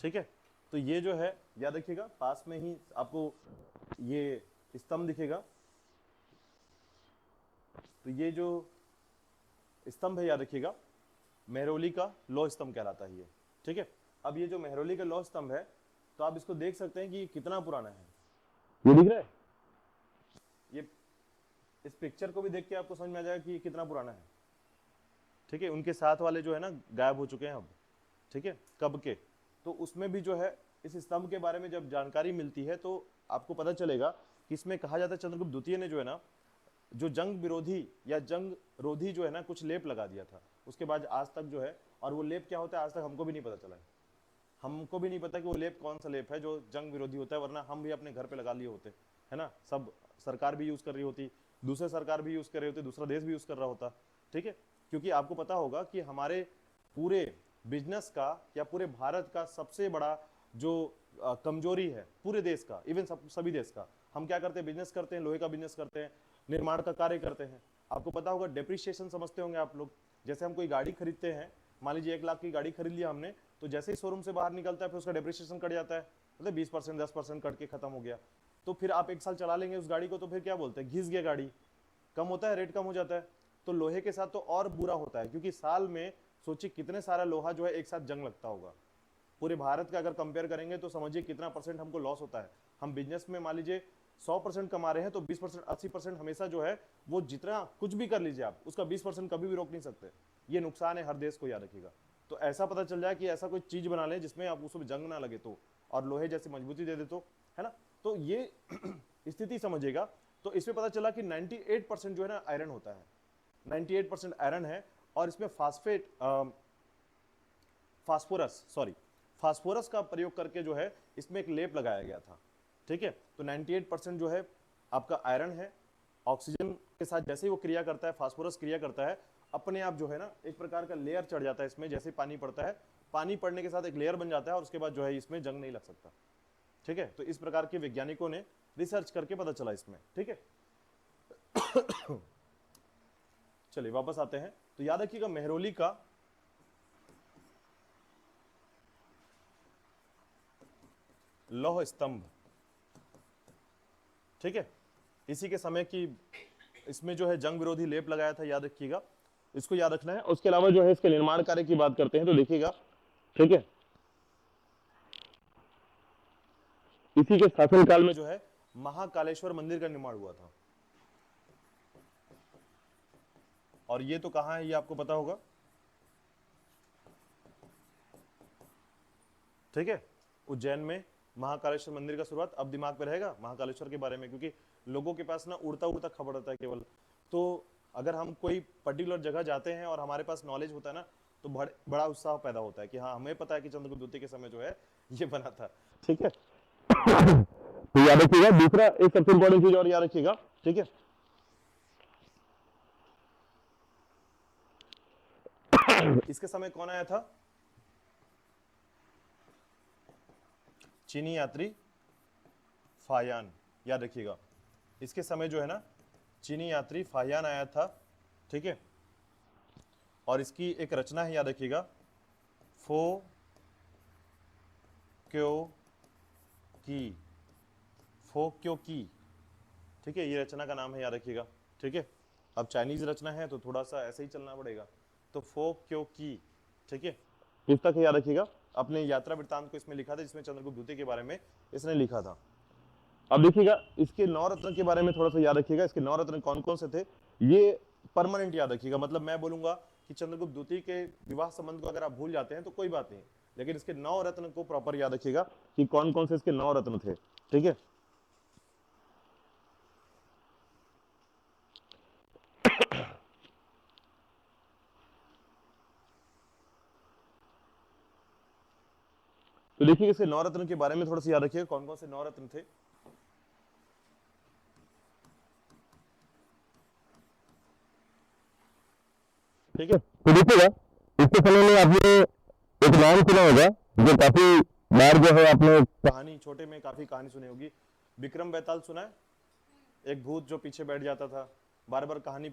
ठीक है, तो ये जो है याद रखिएगा, पास में ही आपको ये स्तंभ दिखेगा। तो ये जो स्तंभ है याद रखिएगा, मेहरौली का लौह स्तंभ कहलाता है ये। ठीक है, अब ये जो मेहरौली का लौह स्तंभ है, तो आप इसको देख सकते हैं कि ये कितना पुराना है। ये दिख रहा है, ये इस पिक्चर को भी देख के आपको समझ में आ जाएगा कि ये कितना पुराना है। ठीक है, उनके साथ वाले जो है ना गायब हो चुके हैं अब। ठीक है, कब के, तो उसमें भी जो है इस स्तंभ के बारे में जब जानकारी मिलती है तो आपको पता चलेगा कि इसमें कहा जाता है चंद्रगुप्त द्वितीय ने जो है ना, जो जंग विरोधी या जंग रोधी जो है ना कुछ लेप लगा दिया था। उसके बाद आज तक जो है, और वो लेप क्या होता है आज तक हमको भी नहीं पता चला है। हमको भी नहीं पता कि वो लेप कौन सा लेप है जो जंग विरोधी होता है, वरना हम भी अपने घर पे लगा लिए होते, है ना। सब सरकार भी यूज कर रही होती, दूसरे सरकार भी यूज कर रही होती, दूसरा देश भी यूज कर रहा होता। ठीक है, क्योंकि आपको पता होगा कि हमारे पूरे बिजनेस का या पूरे भारत का सबसे बड़ा जो कमजोरी है पूरे देश का, इवन सभी देश का, हम क्या करते हैं, बिजनेस करते हैं, लोहे का बिजनेस करते हैं, निर्माण का कार्य करते हैं। आपको पता होगा डेप्रिसिएशन समझते होंगे आप लोग। जैसे हम कोई गाड़ी खरीदते हैं, मान लीजिए 1 लाख की गाड़ी खरीद लिया हमने, तो जैसे ही शोरूम से बाहर निकलता है फिर उसका डेप्रिसिएशन कट जाता है, मतलब 20% 10% कट के खत्म हो गया। तो फिर आप 1 साल चला लेंगे उस गाड़ी को, तो फिर क्या बोलते हैं, घिस गया गाड़ी, कम होता है, रेट कम हो जाता है। तो लोहे के साथ तो और बुरा होता है, क्योंकि साल में सोचिए कितने सारा लोहा जो है एक साथ जंग लगता होगा। पूरे भारत का अगर कंपेयर करेंगे तो समझिए कितना परसेंट हमको लॉस होता है। हम बिजनेस में मान लीजिए 100% कमा रहे हैं, तो 20% 80% हमेशा जो है वो जितना कुछ भी कर लीजिए आप, उसका 20% कभी भी रोक नहीं सकते। ये नुकसान है हर देश को, याद रखिएगा। तो ऐसा पता चल जाए कि ऐसा कोई चीज बना लें जिसमें आप उसमें जंग ना लगे, तो और लोहे जैसी मजबूती दे दे, तो है ना। तो ये स्थिति समझिएगा। तो इसमें पता चला कि 98% जो है ना आयरन होता है, 98% आयरन है। और इसमें फास्फोरस का प्रयोग करके जो है इसमें एक लेप लगाया गया था, ठीक है। तो 98% जो है आपका आयरन है। ऑक्सीजन के साथ जैसे ही वो क्रिया करता है, फास्फोरस क्रिया करता है, अपने आप जो है ना एक प्रकार का लेयर चढ़ जाता है इसमें। जैसे पानी पड़ता है, पानी पड़ने के साथ एक लेयर बन जाता है, और उसके बाद जो है इसमें जंग नहीं लग सकता, ठीक है। तो इस प्रकार के वैज्ञानिकों ने रिसर्च करके पता चला इसमें, ठीक है। चलिए वापस आते हैं। तो याद रखिएगा मेहरौली का लौह स्तंभ, ठीक है, इसी के समय की इसमें जो है जंग विरोधी लेप लगाया था, याद रखिएगा, इसको याद रखना है। उसके अलावा जो है इसके निर्माण कार्य की बात करते हैं तो देखिएगा, ठीक है, इसी के शासनकाल में जो है महाकालेश्वर मंदिर का निर्माण हुआ था। और ये तो कहां है, ये आपको पता होगा, ठीक है, उज्जैन में महाकालेश्वर मंदिर का शुरुआत। अब दिमाग पे रहेगा महाकालेश्वर के बारे में, क्योंकि लोगों के पास ना उड़ता उड़ता खबर होता है केवल। तो अगर हम कोई पर्टिकुलर जगह जाते हैं और हमारे पास नॉलेज होता है ना, तो बड़ा उत्साह पैदा होता है कि हाँ हमें पता है कि चंद्रगुप्त द्वितीय के समय जो है ये बना था, ठीक है। तो याद रखिएगा। दूसरा एक सबसे इंपॉर्टेंट चीज और याद रखिएगा, ठीक है, इसके समय कौन आया था, चीनी यात्री फाहियान, याद रखिएगा। इसके समय जो है ना चीनी यात्री फाहियान आया था, ठीक है। और इसकी एक रचना है, याद रखिएगा, फो क्यो की, फो क्यो की, ठीक है, ये रचना का नाम है, याद रखिएगा, ठीक है। अब चाइनीज रचना है तो थोड़ा सा ऐसे ही चलना पड़ेगा। तो फो क्यो की, ठीक है, पुस्तक है, याद रखिएगा। अपने यात्रा वृत्तांत को इसमें लिखा था, जिसमें चंद्रगुप्त द्वितीय के बारे में इसने लिखा था। अब देखिएगा इसके 9 रत्न के बारे में थोड़ा सा याद रखिएगा। इसके 9 रत्न कौन कौन से थे, ये परमानेंट याद रखिएगा। मतलब मैं बोलूंगा कि चंद्रगुप्त द्वितीय के विवाह संबंध को अगर आप भूल जाते हैं तो कोई बात नहीं, लेकिन इसके 9 रत्न को प्रॉपर याद रखिएगा कि कौन कौन से इसके 9 रत्न थे, ठीक है। तो देखिए इसके 9 रत्न के बारे में थोड़ा सा याद रखिएगा, कौन कौन से 9 रत्न थे। ठीक है, तो देखिएगा इसके समय में आपने एक नाम सुना होगा जो काफी बार जो है आपने कहानी छोटे में काफी कहानी सुनी होगी, विक्रम बेताल सुना है। एक भूत जो पीछे बैठ जाता था, बार बार कहानी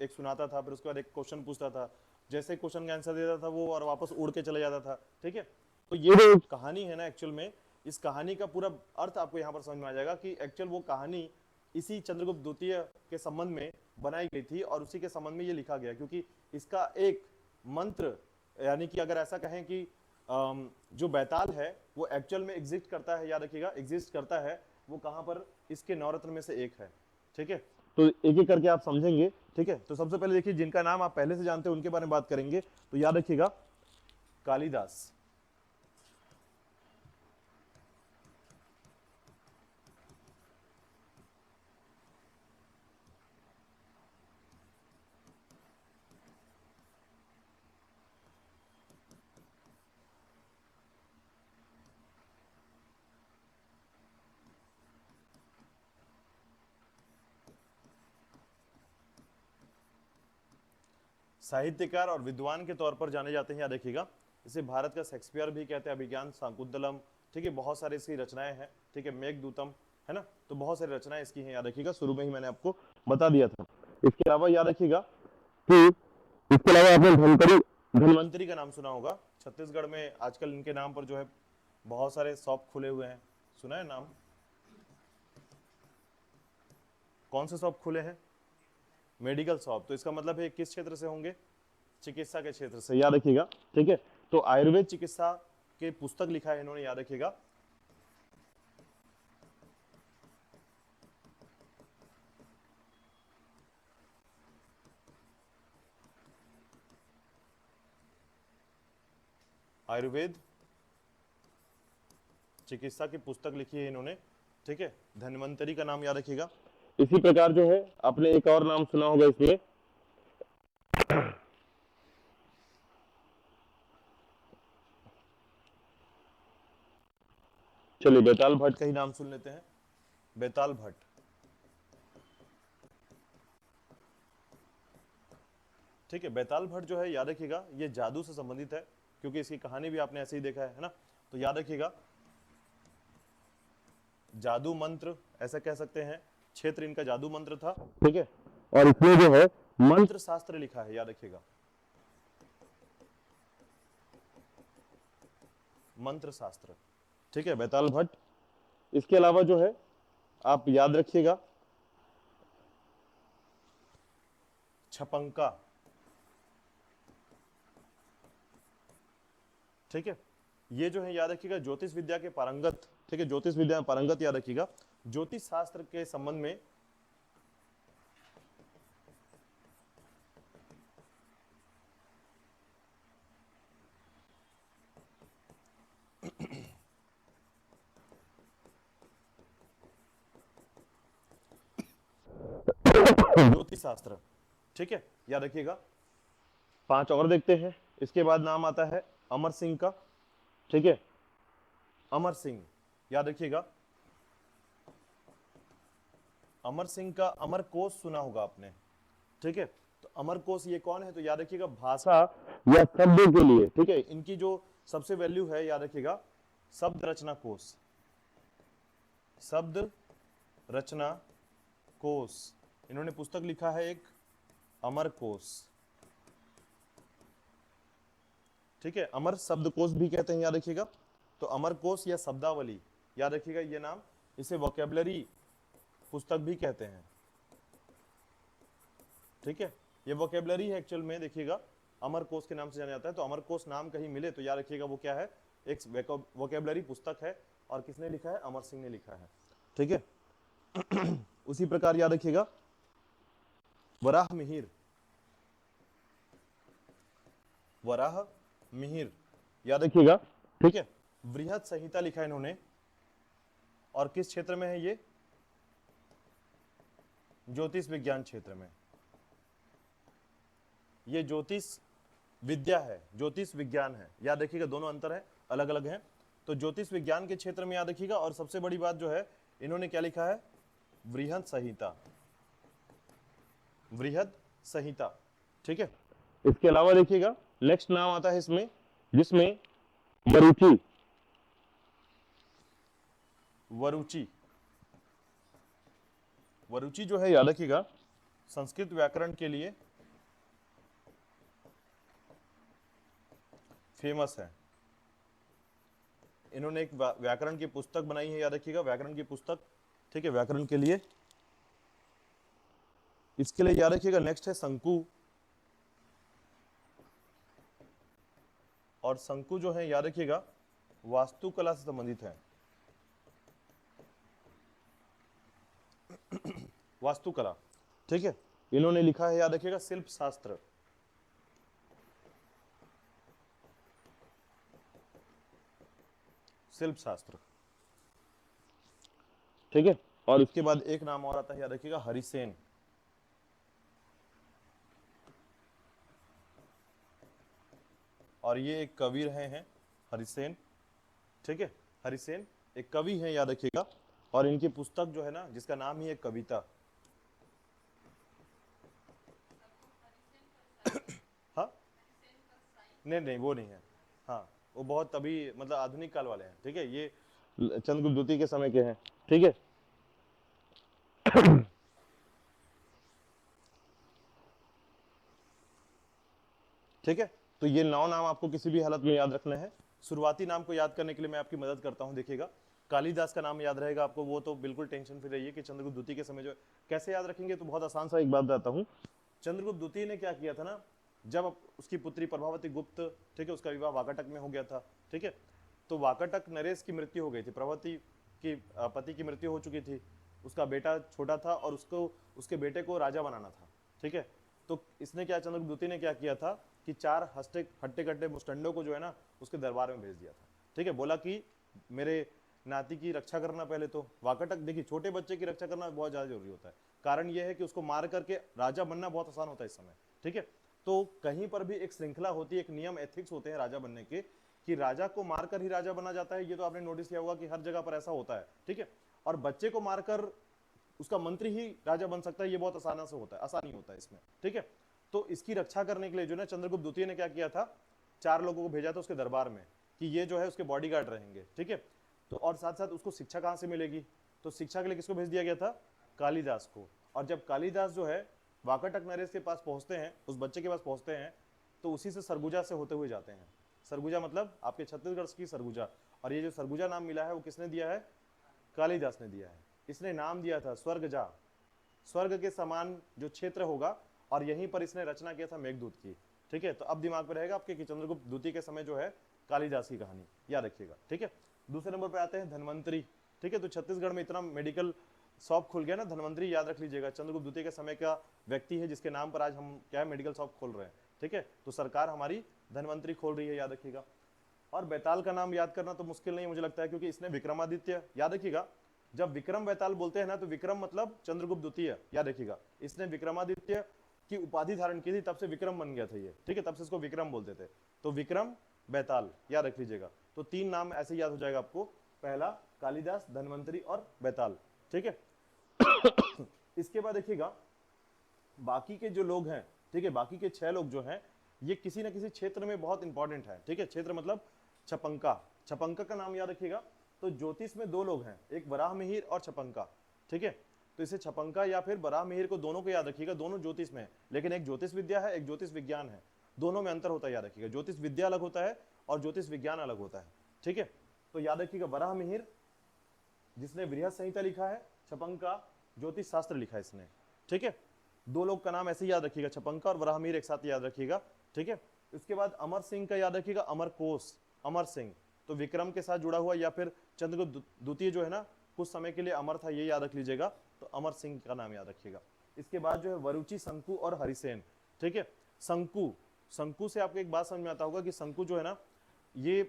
एक सुनाता था, फिर उसके बाद एक क्वेश्चन पूछता था, जैसे क्वेश्चन का आंसर देता था वो और वापस उड़ के चले जाता था, ठीक है। तो ये जो कहानी है ना, एक्चुअल में इस कहानी का पूरा अर्थ आपको यहाँ पर समझ में आ जाएगा कि एक्चुअल वो कहानी इसी चंद्रगुप्त द्वितीय के संबंध में बनाई गई थी और उसी के संबंध में ये लिखा गया, क्योंकि इसका एक मंत्र, यानी कि अगर ऐसा कहें कि जो बैताल है वो एक्चुअल में एग्जिस्ट करता है, याद रखिएगा, एग्जिस्ट करता है, वो कहां पर, इसके 9 रत्न में से एक है, ठीक है। तो एक एक करके आप समझेंगे, ठीक है। तो सबसे पहले देखिए जिनका नाम आप पहले से जानते हैं उनके बारे में बात करेंगे। तो याद रखिएगा कालिदास, साहित्यकार और विद्वान के तौर पर जाने जाते हैं, याद रखिएगा। इसे भारत का शेक्सपियर भी कहते हैं, अभिज्ञान शाकुंतलम, ठीक है, बहुत सारे इसकी रचनाएं हैं, ठीक है, मेघदूतम, है ना। तो बहुत सारी रचनाएं इसकी हैं, याद रखिएगा, शुरू में ही मैंने आपको बता दिया था। इसके अलावा याद रखिएगा कि इसके अलावा आपने धन्वंतरी का नाम सुना होगा। छत्तीसगढ़ में आजकल इनके नाम पर जो है बहुत सारे शॉप खुले हुए हैं, सुना है नाम? कौन से शॉप खुले हैं? Medical shop. तो इसका मतलब है किस क्षेत्र से होंगे? चिकित्सा के क्षेत्र से, याद रखिएगा। ठीक है, तो आयुर्वेद चिकित्सा के पुस्तक लिखा है इन्होंने, याद रखिएगा। आयुर्वेद चिकित्सा की पुस्तक लिखी है इन्होंने। ठीक है, धन्वंतरी का नाम याद रखिएगा। इसी प्रकार जो है आपने एक और नाम सुना होगा इसमें, चलिए बेताल भट्ट का ही नाम सुन लेते हैं। बेताल भट्ट, ठीक है। बेताल भट्ट जो है याद रखिएगा ये जादू से संबंधित है, क्योंकि इसकी कहानी भी आपने ऐसे ही देखा है ना। तो याद रखिएगा जादू मंत्र ऐसा कह सकते हैं, क्षेत्र इनका जादू मंत्र था। ठीक है, और इसमें जो है मंत्र शास्त्र लिखा है, याद रखिएगा, मंत्र शास्त्र। ठीक है, बेताल भट्ट। इसके अलावा जो है आप याद रखिएगा छपंका। ठीक है, ये जो है याद रखिएगा ज्योतिष विद्या के पारंगत। ठीक है, ज्योतिष विद्या में पारंगत, याद रखिएगा। ज्योतिष शास्त्र के संबंध में ज्योतिष शास्त्र। ठीक है, याद रखिएगा। 5 और देखते हैं। इसके बाद नाम आता है अमर सिंह का। ठीक है, अमर सिंह, याद रखिएगा। अमर सिंह का अमर कोश सुना होगा आपने। ठीक है, तो अमर कोश ये कौन है? तो याद रखिएगा भाषा या शब्दों के लिए। ठीक है, इनकी जो सबसे वैल्यू है, याद रखिएगा, शब्द रचना कोश। शब्द रचना कोश, इन्होंने पुस्तक लिखा है एक, अमर कोश। ठीक है, अमर शब्द कोश भी कहते हैं, याद रखिएगा। तो अमर कोश या शब्दावली, याद रखिएगा ये नाम। इसे वोकैबुलरी पुस्तक भी कहते हैं। ठीक है, ये वोकैबुलरी है एक्चुअल में, देखिएगा अमर कोश के नाम से जाना जाता है। तो अमर कोश नाम कहीं मिले तो याद रखिएगा वो क्या है? एक वोकैबुलरी पुस्तक है। और किसने लिखा है? अमर सिंह ने लिखा है। ठीक है उसी प्रकार याद रखिएगा वराह मिहिर। वराह मिहिर, याद रखिएगा। ठीक है, बृहद संहिता लिखा है इन्होंने। और किस क्षेत्र में है ये? ज्योतिष विज्ञान क्षेत्र में। ये ज्योतिष विद्या है, ज्योतिष विज्ञान है, याद रखिएगा। दोनों अंतर है, अलग अलग हैं। तो ज्योतिष विज्ञान के क्षेत्र में याद रखिएगा। और सबसे बड़ी बात जो है, इन्होंने क्या लिखा है? बृहद संहिता, बृहद संहिता। ठीक है, इसके अलावा देखिएगा नेक्स्ट नाम आता है इसमें, जिसमें वरुचि। वरुचि, वरुचि जो है याद रखिएगा संस्कृत व्याकरण के लिए फेमस है। इन्होंने एक व्याकरण की पुस्तक बनाई है, याद रखिएगा, व्याकरण की पुस्तक। ठीक है, व्याकरण के लिए। इसके लिए याद रखिएगा नेक्स्ट है शंकु। और शंकु जो है याद रखिएगा वास्तुकला से संबंधित है। वास्तुकला। ठीक है, इन्होंने लिखा है, याद रखिएगा, शिल्प शास्त्र। शिल्प शास्त्र। ठीक है, और उसके बाद एक नाम और आता है, याद रखिएगा, हरिसेन। और ये एक कवि रहे हैं, हरिसेन। ठीक है, हरिसेन एक कवि हैं, याद रखिएगा। और इनकी पुस्तक जो है ना, जिसका नाम ही है कविता। हाँ, नहीं वो नहीं है। हाँ, वो बहुत अभी मतलब आधुनिक काल वाले हैं। ठीक है, ये चंद्रगुप्त द्वितीय के समय के हैं। ठीक है ठीक है। तो ये 9 नाम आपको किसी भी हालत में याद रखने हैं। शुरुआती नाम को याद करने के लिए मैं आपकी मदद करता हूं। देखिएगा, कालिदास का नाम याद रहेगा आपको, वो तो बिल्कुल टेंशन फ्री रहिए कि चंद्रगुप्त द्वितीय के समय जो कैसे याद रखेंगे, तो बहुत आसान सा एक बात बताता हूँ। चंद्रगुप्त द्वितीय ने क्या किया था ना, जब उसकी पुत्री प्रभावती गुप्त, ठीक है, उसका विवाह वाकाटक में हो गया था, ठीक है, तो वाकाटक नरेश की मृत्यु हो गई थी, प्रभावती की पति की मृत्यु हो चुकी थी, उसका बेटा छोटा था और उसको उसके बेटे को राजा बनाना था, ठीक है। तो इसने क्या, चंद्रगुप्त द्वितीय ने क्या किया था कि 4 हट्टे कट्टे मुस्टंडों को जो है ना उसके दरबार में भेज दिया था, ठीक है। बोला कि मेरे नाती की रक्षा करना। पहले तो वाकाटक, देखिए छोटे बच्चे की रक्षा करना बहुत ज्यादा जरूरी होता है, कारण यह है कि उसको मार करके राजा बनना बहुत आसान होता है इस समय, ठीक है। तो कहीं पर भी एक श्रृंखला होती है, एक नियम एथिक्स होते हैं राजा बनने के, कि राजा को मारकर ही राजा बना जाता है। ये तो आपने नोटिस किया होगा कि हर जगह पर ऐसा होता है, ठीक है। और बच्चे को मारकर उसका मंत्री ही राजा बन सकता है, ये बहुत आसानी से होता है, आसानी होता है इसमें, ठीक है। तो इसकी रक्षा करने के लिए जो ना चंद्रगुप्त द्वितीय ने क्या किया था, 4 लोगों को भेजा था उसके दरबार में कि ये जो है उसके बॉडीगार्ड रहेंगे, ठीक है। तो और साथ साथ उसको शिक्षा कहां से मिलेगी, तो शिक्षा के लिए किसको भेज दिया गया था, कालिदास को। और जब कालिदास जो है वाकाटक नरेश के पास पहुंचते हैं, उस बच्चे के पास पहुंचते हैं, तो उसी से सरगुजा से होते हुए जाते हैं। सरगुजा मतलब आपके छत्तीसगढ़ की सरगुजा। और ये जो सरगुजा नाम मिला है वो किसने दिया है, कालिदास ने दिया है। इसने नाम दिया था स्वर्गजा, स्वर्ग के समान जो क्षेत्र होगा, और यहीं पर इसने रचना किया था मेघदूत की, ठीक है। तो अब दिमाग में रहेगा आपके कि चंद्रगुप्त द्वितीय के समय जो है कालिदास की कहानी याद रखिएगा, ठीक है। दूसरे नंबर पर आते हैं धन्वंतरी, ठीक है। तो छत्तीसगढ़ में इतना मेडिकल शॉप खुल गया ना, धन्वंतरी याद रख लीजिएगा, चंद्रगुप्त द्वितीय के समय का व्यक्ति है जिसके नाम पर आज हम क्या है मेडिकल शॉप खोल रहे हैं, ठीक है। तो सरकार हमारी धन्वंतरी खोल रही है, याद रखिएगा। और बैताल का नाम याद करना तो मुश्किल नहीं मुझे लगता है, क्योंकि इसने विक्रमादित्य, याद रखिएगा, जब विक्रम बैताल बोलते हैं ना तो विक्रम मतलब चंद्रगुप्त द्वितीय, याद रखिएगा। इसने विक्रमादित्य की उपाधि धारण की थी, तब से विक्रम बन गया था ये, ठीक है, तब से इसको विक्रम बोलते थे। तो विक्रम बैताल याद रख लीजिएगा। तो 3 नाम ऐसे याद हो जाएगा आपको, पहला कालिदास, धन्वंतरी और बैताल, ठीक है। इसके बाद देखिएगा बाकी के जो लोग हैं, ठीक है, बाकी के 6 लोग जो हैं ये किसी न किसी क्षेत्र में बहुत इंपॉर्टेंट है, ठीक है। क्षेत्र मतलब छपंका, छपंका का नाम याद रखिएगा। तो ज्योतिष में 2 लोग हैं, एक वराह मिहिर और छपंका, ठीक है। तो इसे छपंका या फिर वराह मिहिर को दोनों को याद रखिएगा, दोनों ज्योतिष में है, लेकिन एक ज्योतिष विद्या है, एक ज्योतिष विज्ञान है, दोनों में अंतर होता है, याद रखिएगा। ज्योतिष विद्या अलग होता है और ज्योतिष विज्ञान अलग होता है, ठीक है। तो याद रखिएगा वराह मिहिर जिसने बृहद संहिता लिखा है, छपंका ज्योतिष शास्त्र लिखा है इसने, ठीक है। 2 लोग का नाम ऐसे ही याद रखिएगा, छपंका और वराह मिहिर एक साथ याद रखिएगा, ठीक है। उसके बाद अमर सिंह का याद रखिएगा, अमर कोश, अमर सिंह तो विक्रम के साथ जुड़ा हुआ, या फिर चंद्रगुप्त द्वितीय जो है ना कुछ समय के लिए अमर था, ये याद रख लीजिएगा। तो अमर सिंह का नाम याद रखिएगा। इसके बाद जो है वरुचि, शंकु और हरिसेन, ठीक है। शंकु, शंकु से आपको एक बात समझ में आता होगा कि शंकु जो है ना ये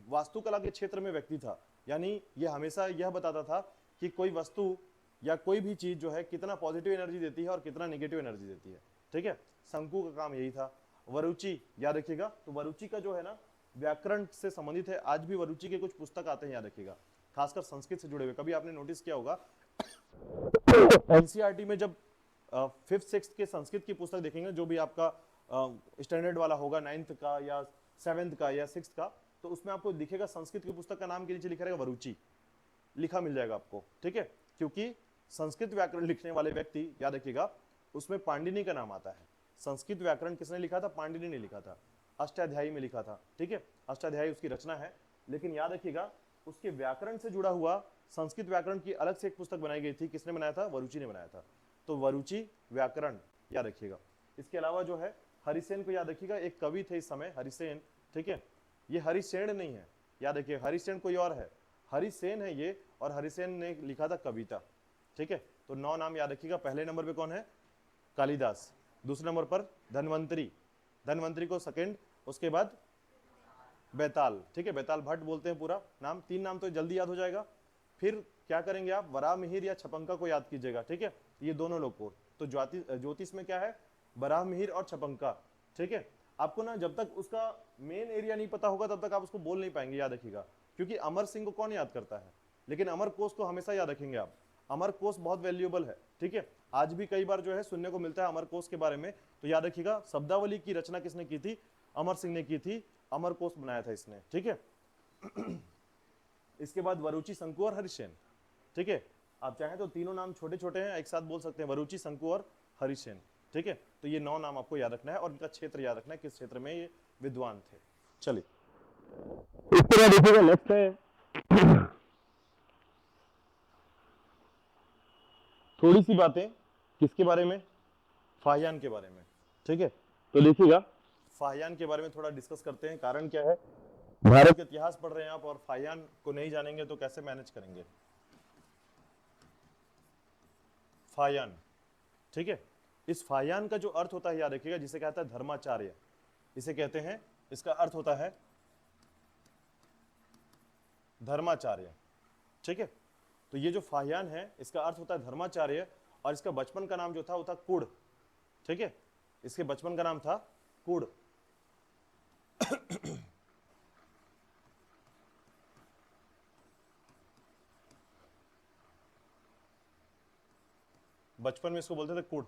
वास्तुकला के क्षेत्र में व्यक्ति था, यानी ये हमेशा यह बताता था कि कोई वस्तु या कोई भी चीज जो है कितना पॉजिटिव एनर्जी देती है और कितना नेगेटिव एनर्जी देती है, ठीक है। शंकु का काम यही था। वरुचि याद रखिएगा, तो वरुचि का जो है ना व्याकरण से संबंधित है, आज भी वरुचि के कुछ पुस्तक आते हैं, याद रखिएगा, खासकर संस्कृत से जुड़े हुए। कभी आपने नोटिस किया होगा एनसीईआरटी में जब 5th 6th के संस्कृत की पुस्तक देखेंगे, जो भी आपका स्टैंडर्ड वाला होगा 9th का या 7th का या 6th का, तो उसमें आपको दिखेगा संस्कृत की पुस्तक का नाम के नीचे लिखा रहेगा वरुचि, लिखा मिल जाएगा आपको, ठीक है। क्योंकि संस्कृत व्याकरण लिखने वाले व्यक्ति, याद रखिएगा, उसमें पांडिनी का नाम आता है। संस्कृत व्याकरण किसने लिखा था, पांडिनी ने लिखा था, अष्टाध्यायी में लिखा था, ठीक है। अष्टाध्यायी उसकी रचना है, लेकिन याद रखिएगा उसके व्याकरण से जुड़ा हुआ संस्कृत व्याकरण की अलग से एक पुस्तक बनाई गई थी, किसने बनाया था, वरुचि ने बनाया था। तो वरुचि व्याकरण याद रखिएगा। इसके अलावा जो है हरिसेन को याद रखिएगा, एक कवि थे इस समय हरिसेन, ठीक है। ये हरिसेन नहीं है, याद रखिए, हरिसेन कोई और है, हरिसेन है ये, और हरिसेन ने लिखा था कविता, ठीक है। तो 9 नाम याद रखिएगा। पहले नंबर पे कौन है, कालिदास, दूसरे नंबर पर धन्वंतरी, धन्वंतरी को सेकंड, उसके बाद बैताल, ठीक है, बैताल भट्ट बोलते हैं पूरा नाम। 3 नाम तो जल्दी याद हो जाएगा। फिर क्या करेंगे आप, वराह मिहिर या छपंका को याद कीजिएगा, ठीक है, ये दोनों लोग को। तो ज्योतिष में क्या है, वराह मिहिर और छपंका, ठीक है। आपको ना जब तक उसका मेन एरिया नहीं पता होगा तब तक आप उसको बोल नहीं पाएंगे, याद रखिएगा। क्योंकि अमर सिंह को कौन याद करता है, लेकिन अमर कोश को हमेशा याद रखेंगे आप। अमर कोश बहुत वैल्यूएबल है, ठीक है। आज भी कई बार जो है सुनने को मिलता है अमर कोश के बारे में, तो याद रखिएगा शब्दावली की रचना किसने की थी, अमर सिंह ने की थी, अमर कोश बनाया था इसने, ठीक है। इसके बाद वरुचि, शंकु और हरिसेन, ठीक है। आप चाहें तो तीनों नाम छोटे छोटे हैं, एक साथ बोल सकते हैं, वरुचि, शंकु और हरिसेन, ठीक है, तो ये 9 नाम आपको याद रखना है और इनका क्षेत्र याद रखना है, किस क्षेत्र में ये विद्वान थे। चलिए इसके बाद देखिएगा नेक्स्ट है थोड़ी सी बातें किसके बारे में, फाहियान के बारे में। ठीक है, तो देखिएगा फाहियान के बारे में थोड़ा डिस्कस करते हैं। कारण क्या है, भारत के इतिहास पढ़ रहे हैं आप और फाहियान को नहीं जानेंगे तो कैसे मैनेज करेंगे। फाहियान, ठीक है, इस फाहियान का जो अर्थ होता है याद रखिएगा, जिसे कहता है धर्माचार्य, इसे कहते हैं, इसका अर्थ होता है धर्माचार्य। ठीक है, तो ये जो फाहियान है इसका अर्थ होता है धर्माचार्य, और इसका बचपन का नाम जो था वो था कुड़। ठीक है, इसके बचपन का नाम था कुड़। बचपन में इसको बोलते थे कुड़।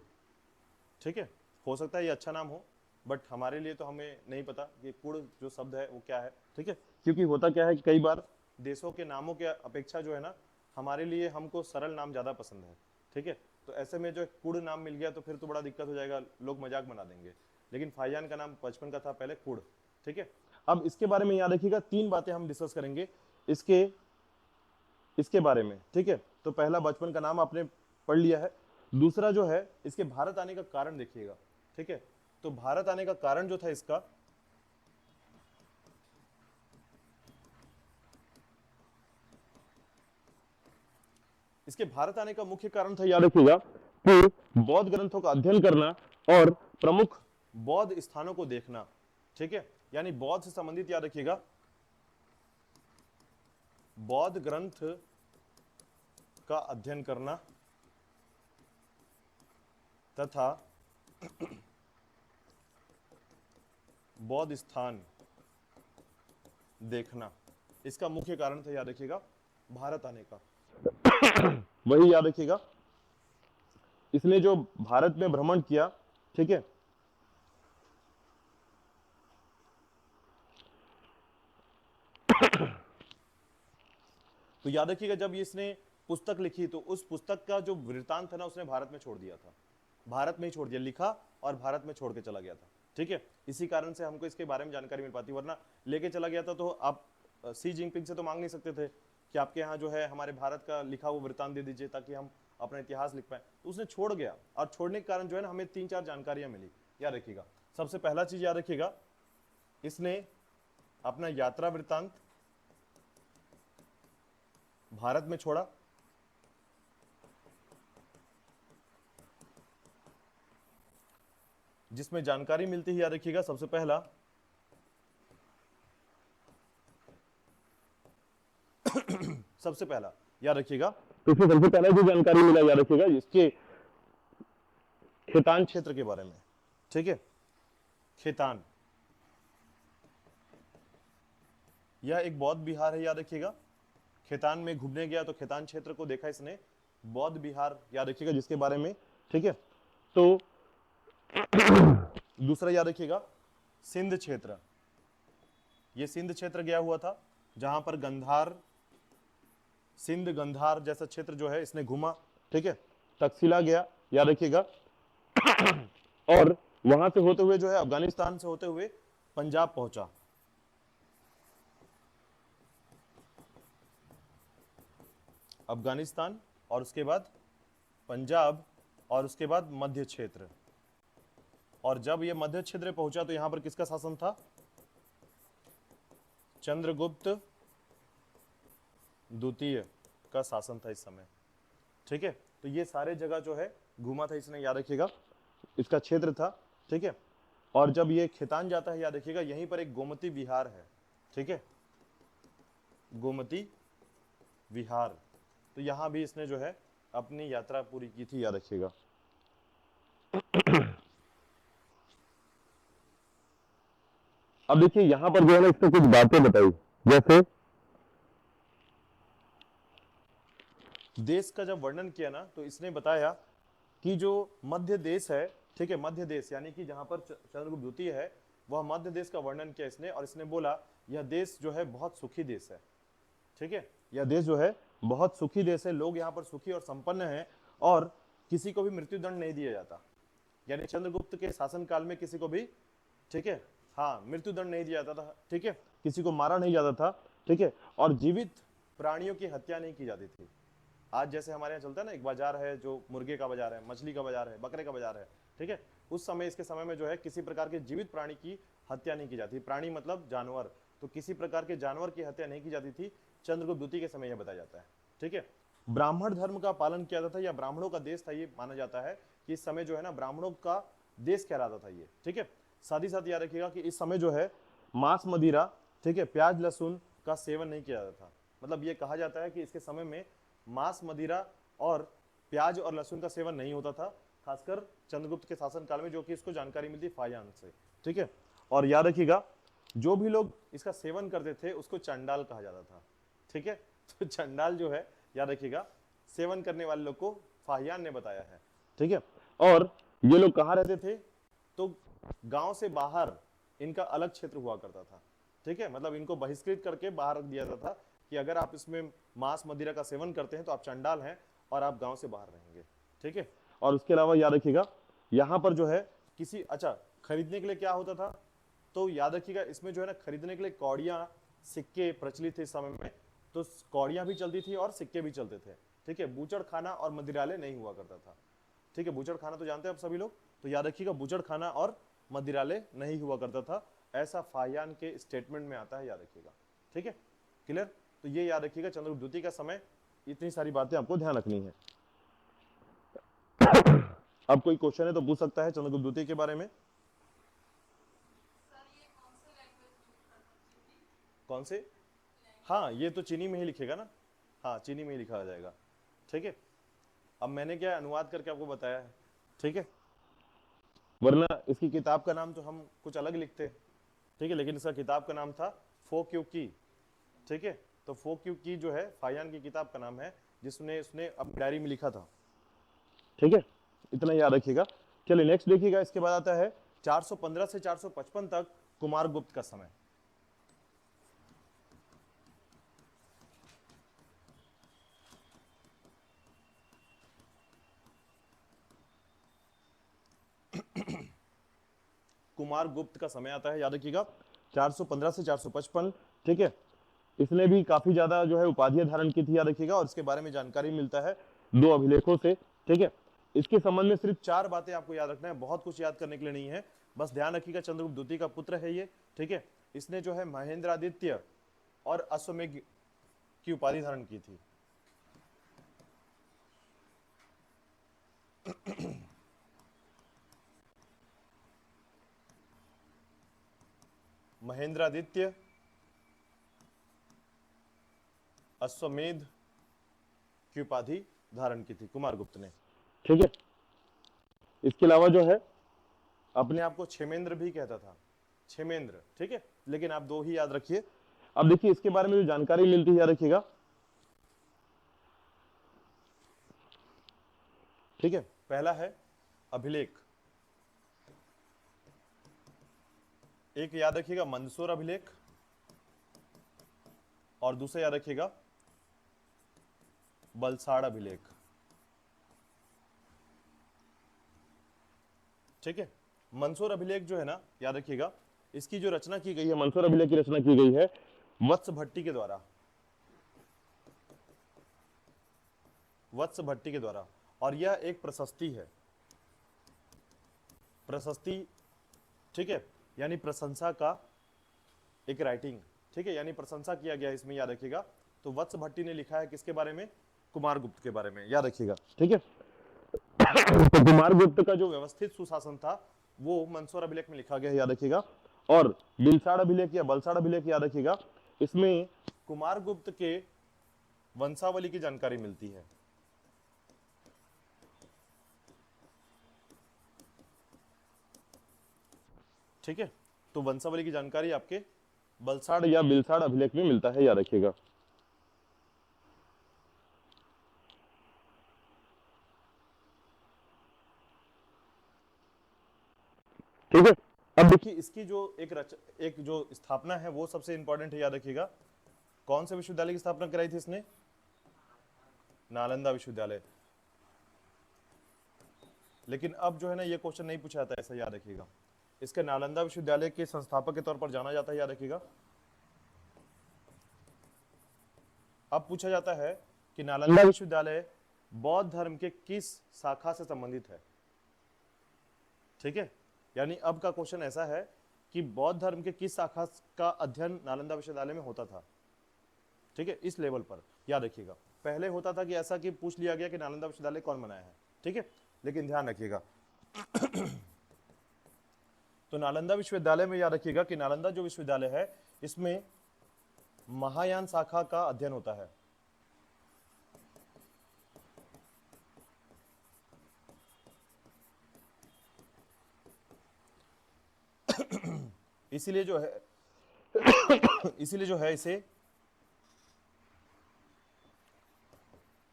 ठीक है, हो सकता है ये अच्छा नाम हो, बट हमारे लिए तो हमें नहीं पता कि कुड़ जो शब्द है वो क्या है। ठीक है, क्योंकि होता क्या है कि कई बार देशों के नामों के अपेक्षा जो है ना, हमारे लिए हमको सरल नाम ज़्यादा पसंद है। ठीक है, तो ऐसे में जो कुड़ नाम मिल गया तो फिर तो बड़ा दिक्कत हो जाएगा, लोग मजाक बना देंगे। लेकिन फाहियान का नाम बचपन का था पहले कुड़। ठीक है, अब इसके बारे में याद रखिएगा, 3 बातें हम डिस्कस करेंगे इसके बारे में। ठीक है, तो पहला बचपन का नाम आपने पढ़ लिया है। दूसरा जो है इसके भारत आने का कारण देखिएगा। ठीक है, तो भारत आने का कारण जो था इसके भारत आने का मुख्य कारण था, याद रखिएगा, कि बौद्ध ग्रंथों का अध्ययन करना और प्रमुख बौद्ध स्थानों को देखना। ठीक है, यानी बौद्ध से संबंधित याद रखिएगा, बौद्ध ग्रंथ का अध्ययन करना तथा बौद्ध स्थान देखना, इसका मुख्य कारण था, याद रखिएगा, भारत आने का। वही याद रखिएगा, इसने जो भारत में भ्रमण किया, ठीक है, तो याद रखिएगा जब इसने पुस्तक लिखी तो उस पुस्तक का जो वृत्तांत था ना, उसने भारत में छोड़ दिया था, भारत में ही छोड़ दिया, लिखा और भारत में छोड़ के चला गया था। ठीक है, इसी कारण से हमको इसके बारे में जानकारी मिल पाती, वरना लेके चला गया था तो आप सी जिनपिंग से तो मांग नहीं सकते थे कि आपके यहाँ जो है हमारे भारत का लिखा हुआ वृत्तांत दे दीजिए ताकि हम अपना इतिहास लिख पाए। तो उसने छोड़ गया, और छोड़ने के कारण जो है ना हमें 3-4 जानकारियां मिली, याद रखिएगा। सबसे पहला चीज याद रखिएगा, इसने अपना यात्रा वृत्तांत भारत में छोड़ा, जिसमें जानकारी मिलती है, याद रखिएगा, सबसे पहला सबसे पहला याद रखिएगा, तो इसमें सबसे पहला जो जानकारी मिला, याद रखिएगा, इसके खेतान क्षेत्र के बारे में। ठीक है, खेतान, यह एक बौद्ध विहार है, याद रखिएगा। खेतान में घूमने गया तो खेतान क्षेत्र को देखा इसने, बौद्ध विहार याद रखिएगा जिसके बारे में। ठीक है, तो दूसरा याद रखिएगा, सिंध क्षेत्र, ये सिंध क्षेत्र गया हुआ था, जहां पर गंधार, सिंध गंधार जैसा क्षेत्र जो है इसने घूमा। ठीक है, तक्षशिला गया, याद रखिएगा, और वहां से होते हुए जो है अफगानिस्तान से होते हुए पंजाब पहुंचा। अफगानिस्तान और उसके बाद पंजाब और उसके बाद मध्य क्षेत्र, और जब यह मध्य क्षेत्र पहुंचा तो यहां पर किसका शासन था, चंद्रगुप्त द्वितीय का शासन था इस समय। ठीक है, तो ये सारे जगह जो है घूमा था इसने, याद रखिएगा, इसका क्षेत्र था। ठीक है, और जब ये खेतान जाता है, याद रखिएगा, यहीं पर एक गोमती विहार है। ठीक है, गोमती विहार, तो यहां भी इसने जो है अपनी यात्रा पूरी की थी, याद रखिएगा। अब देखिए यहां पर जो है ना इसने कुछ बातें बताई, जैसे देश का जब वर्णन किया ना तो इसने बताया कि जो मध्य देश है, ठीक है, मध्य देश यानी कि जहां पर चंद्रगुप्त द्वितीय है, वह मध्य देश का वर्णन किया इसने, और इसने बोला यह देश जो है बहुत सुखी देश है। ठीक है, यह देश जो है बहुत सुखी देश है, लोग यहाँ पर सुखी और संपन्न हैं, और किसी को भी मृत्युदंड नहीं दिया जाता। यानी चंद्रगुप्त के शासनकाल में किसी को भी, ठीक है, हाँ, मृत्युदंड नहीं दिया जाता था, ठीक है, किसी को मारा नहीं जाता था, ठीक है, और जीवित प्राणियों की हत्या नहीं की जाती थी। आज जैसे हमारे यहाँ चलता है ना, एक बाजार है जो मुर्गे का बाजार है, मछली का बाजार है, बकरे का बाजार है, ठीक है, उस समय, इसके समय में जो है किसी प्रकार के जीवित प्राणी की हत्या नहीं की जाती। प्राणी मतलब जानवर, तो किसी प्रकार के जानवर की हत्या नहीं की जाती थी चंद्रगुप्त द्वितीय के समय, यह बताया जाता है, ठीक है। ब्राह्मण धर्म का पालन किया जाता था, या ब्राह्मणों का देश था, ये माना जाता है कि इस समय जो है ना ब्राह्मणों का देश कहलाता था ये, ठीक है। साथ ही साथ याद रखिएगा कि इस समय जो है मांस मदिरा, ठीक है, प्याज लहसुन का सेवन नहीं किया जाता था। मतलब ये कहा जाता है कि इसके समय में मांस मदिरा और प्याज और लहसुन का सेवन नहीं होता था, खासकर चंद्रगुप्त के शासन काल में, जो कि इसको जानकारी मिलती फाहियान से, ठीक है। और याद रखिएगा जो भी लोग इसका सेवन करते थे उसको चंडाल कहा जाता था, ठीक है। तो चंडाल जो है, याद रखिएगा, सेवन करने वाले लोग को फाहियान ने बताया है, ठीक है। और ये लोग कहाँ रहते थे, तो गांव से बाहर इनका अलग क्षेत्र हुआ करता था, ठीक है। मतलब इनको बहिष्कृत करके बाहर रख दिया जाता था कि अगर आप इसमें मांस मदिरा का सेवन करते हैं तो आप चंडाल हैं और आप गांव से बाहर रहेंगे, ठीक है। और उसके अलावा याद रखिएगा यहां पर जो है किसी, अच्छा, खरीदने के लिए क्या होता था, तो याद रखिएगा इसमें जो है ना खरीदने के लिए कौड़ियां, सिक्के प्रचलित थे इस समय में, तो कौड़ियां भी चलती थी और सिक्के भी चलते थे, ठीक है। बूचड़ खाना और मदिरालय नहीं हुआ करता था, ठीक है। बूचड़ खाना तो जानते हैं आप सभी लोग, तो याद रखिएगा बूचड़ खाना और मदिरालय नहीं हुआ करता था, ऐसा फाहियान के स्टेटमेंट में आता है, याद रखिएगा, ठीक है। क्लियर? तो ये याद रखिएगा चंद्रगुप्त द्वितीय का समय, इतनी सारी बातें आपको ध्यान रखनी है। अब कोई क्वेश्चन है तो पूछ सकता है चंद्रगुप्त द्वितीय के बारे में। कौन से? हाँ, ये तो चीनी में ही लिखेगा ना, हाँ, चीनी में ही लिखा जाएगा, ठीक है। अब मैंने क्या अनुवाद करके आपको बताया है, ठीक है, वरना इसकी किताब का नाम तो हम कुछ अलग लिखते, ठीक है, लेकिन इसका किताब का नाम था फो क्यू की, ठीक है। तो फो क्यू की जो है फाहियान की किताब का नाम है, जिसने उसने अपनी डायरी में लिखा था, ठीक है। इतना याद रखिएगा। चलिए नेक्स्ट देखिएगा, इसके बाद आता है 415 से 455 तक कुमारगुप्त का समय। कुमारगुप्त का समय आता है, याद रखिएगा 415 से 455, ठीक है। इसने भी काफी ज्यादा जो है उपाधियां धारण की थी, याद रखिएगा, और इसके बारे में जानकारी मिलता है दो अभिलेखों से, ठीक है। इसके संबंध में सिर्फ 4 बातें आपको याद रखना है, बहुत कुछ याद करने के लिए नहीं है, बस ध्यान रखिएगा चंद्रगुप्त द्वितीय का पुत्र है ये, ठीक है। इसने जो है महेंद्रादित्य और अश्वमेघ की उपाधि धारण की थी। महेंद्रादित्य, अश्वमेध की उपाधि धारण की थी कुमारगुप्त ने, ठीक है। इसके अलावा जो है अपने आप को क्षेमेंद्र भी कहता था, क्षेमेंद्र, ठीक है, लेकिन आप दो ही याद रखिए। अब देखिए इसके बारे में जो जानकारी मिलती है, याद रखिएगा, ठीक है। पहला है अभिलेख, एक याद रखिएगा मंदसौर अभिलेख, और दूसरा याद रखिएगा बलसाड़ अभिलेख, ठीक है। मंदसौर अभिलेख जो है ना, याद रखिएगा, इसकी जो रचना की गई है, मंदसौर अभिलेख की रचना की गई है वत्स भट्टी के द्वारा, वत्स भट्टी के द्वारा, और यह एक प्रशस्ति है, प्रशस्ति, ठीक है, यानी प्रशंसा का एक राइटिंग, ठीक है, यानी प्रशंसा किया गया इसमें, याद रखिएगा। तो वत्स भट्टी ने लिखा है किसके बारे में? कुमारगुप्त के बारे में, याद रखिएगा, ठीक है। तो कुमारगुप्त का जो व्यवस्थित सुशासन था वो मंदसौर अभिलेख में लिखा गया है, याद रखिएगा। और बिलसाड़ अभिलेख या बलसाड़ अभिलेख, याद रखिएगा, इसमें कुमारगुप्त के वंशावली की जानकारी मिलती है, ठीक है। तो वंशावली की जानकारी आपके बलसाड़ या बिलसाड़ अभिलेख में मिलता है, याद रखिएगा। ठीक है। अब देखिए इसकी जो एक जो स्थापना है वो सबसे इंपॉर्टेंट है, याद रखिएगा। कौन से विश्वविद्यालय की स्थापना कराई थी इसने? नालंदा विश्वविद्यालय। लेकिन अब जो है ना ये क्वेश्चन नहीं पूछा जाता है, ऐसा याद रखिएगा। इसके नालंदा विश्वविद्यालय के संस्थापक के तौर पर जाना जाता है, याद रखिएगा। अब पूछा जाता है कि नालंदा विश्वविद्यालय बौद्ध धर्म के किस शाखा से संबंधित है। ठीक है, यानी अब का क्वेश्चन ऐसा है कि बौद्ध धर्म के किस शाखा का अध्ययन नालंदा विश्वविद्यालय में होता था। ठीक है, इस लेवल पर याद रखिएगा। पहले होता था कि ऐसा कि पूछ लिया गया कि नालंदा विश्वविद्यालय कौन बनाया है। ठीक है, लेकिन ध्यान रखिएगा तो नालंदा विश्वविद्यालय में याद रखिएगा कि नालंदा जो विश्वविद्यालय है इसमें महायान शाखा का अध्ययन होता है। इसीलिए जो है इसीलिए जो है इसे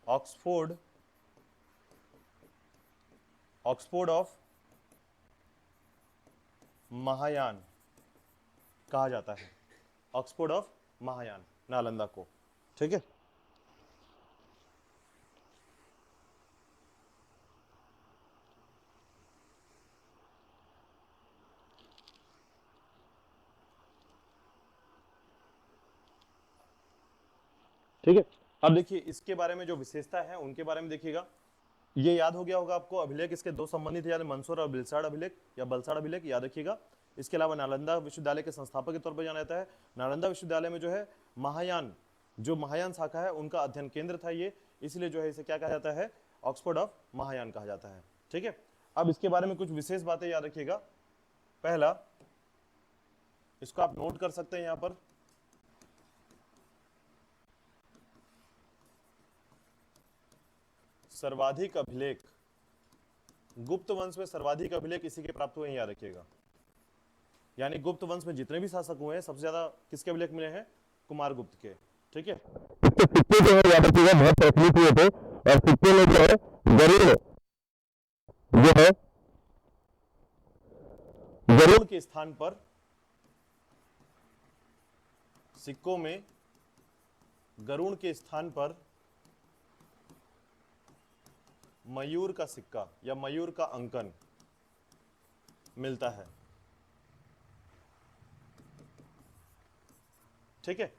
ऑक्सफोर्ड ऑफ महायान कहा जाता है। ऑक्सफोर्ड ऑफ महायान नालंदा को। ठीक है, ठीक है। अब देखिए इसके बारे में जो विशेषता है उनके बारे में देखिएगा। ये याद हो गया होगा आपको, अभिलेख इसके दो संबंधित है, यानी मंसूर और बिलसाड़ अभिलेख या बलसाड़ अभिलेख, याद रखिएगा। इसके अलावा नालंदा विश्वविद्यालय के संस्थापक के तौर पर जाना जाता है। नालंदा विश्वविद्यालय में जो है महायान, जो महायान शाखा है उनका अध्ययन केंद्र था ये, इसलिए जो है इसे क्या कहा जाता है, ऑक्सफोर्ड ऑफ महायान कहा जाता है। ठीक है, अब इसके बारे में कुछ विशेष बातें याद रखिएगा। पहला, इसको आप नोट कर सकते हैं यहां पर, सर्वाधिक अभिलेख, गुप्त वंश में सर्वाधिक अभिलेख इसी के प्राप्त हुए हैं, याद रखिएगा। यानी गुप्त वंश में जितने भी शासक हुए हैं सबसे ज्यादा किसके अभिलेख मिले हैं, कुमारगुप्त के। ठीक है, इसके सिक्के जो है याद रखिएगा बहुत प्रचलित हुए थे, और सिक्के में जो है गरुड़ जो है गरुड़ के स्थान पर, सिक्कों में गरुड़ के स्थान पर मयूर का सिक्का या मयूर का अंकन मिलता है। ठीक है,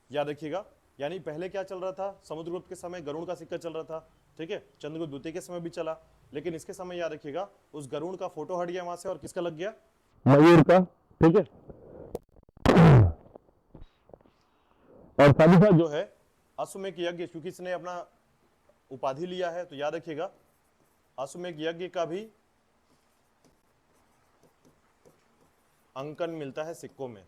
याद रखिएगा। यानी पहले क्या चल रहा था, समुद्रगुप्त के समय गरुड़ का सिक्का चल रहा था। ठीक है, चंद्रगुप्त द्वितीय के समय भी चला, लेकिन इसके समय याद रखिएगा उस गरुड़ का फोटो हट गया वहां से और किसका लग गया, मयूर का। ठीक है, और साथ ही साथ जो है अश्वमेध यज्ञ, क्योंकि इसने अपना उपाधि लिया है तो याद रखिएगा अश्वमेध यज्ञ का भी अंकन मिलता है सिक्कों में।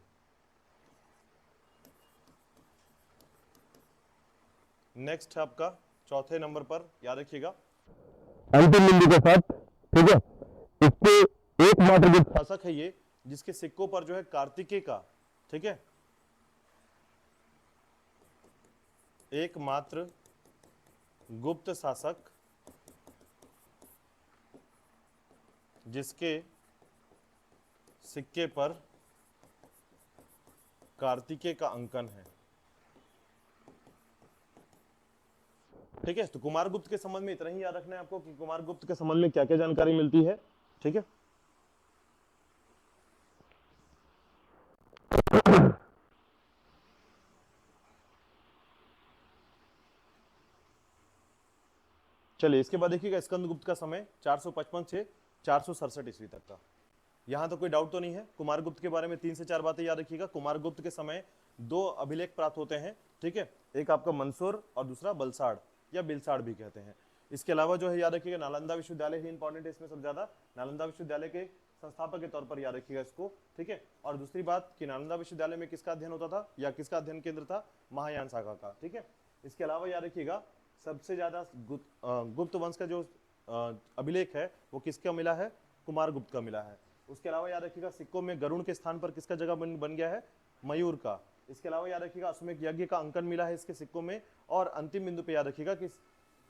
नेक्स्ट है आपका चौथे नंबर पर, याद रखिएगा अंतिम बिंदु के साथ। ठीक है, इसके एकमात्र जो शासक है ये जिसके सिक्कों पर जो है कार्तिकेय का, ठीक है, एकमात्र गुप्त शासक जिसके सिक्के पर कार्तिकेय का अंकन है। ठीक है, तो कुमारगुप्त के संबंध में इतना ही याद रखना है आपको कि कुमारगुप्त के संबंध में क्या क्या जानकारी मिलती है। ठीक है, चलिए इसके बाद देखिएगा स्कंदगुप्त का समय 455 से 467 ईस्वी तक का। यहां तो कोई डाउट तो नहीं है। कुमारगुप्त के बारे में 3 से 4 बातें याद रखिएगा। कुमारगुप्त के समय 2 अभिलेख प्राप्त होते हैं। ठीक है, एक आपका मंसूर और दूसरा बलसाड़ या बिलसाड़ भी कहते हैं। इसके अलावा जो है याद रखिएगा नालंदा विश्वविद्यालय ही इंपॉर्टेंट है इसमें सबसे ज्यादा। नालंदा विश्वविद्यालय के संस्थापक के तौर पर याद रखिएगा इसको। ठीक है, और दूसरी बात कि नालंदा विश्वविद्यालय में किसका अध्ययन होता था या किसका अध्ययन केंद्र था, महायान शाखा का। ठीक है, इसके अलावा याद रखिएगा सबसे ज्यादा गुप्त वंश का जो अभिलेख है वो किसका मिला है, कुमारगुप्त का मिला है। उसके अलावा याद रखिएगा सिक्कों में गरुड़ के स्थान पर किसका जगह बन गया है, मयूर का। इसके अलावा याद रखिएगा अश्वमेध यज्ञ का अंकन मिला है इसके सिक्कों में। और अंतिम बिंदु पे याद रखिएगा कि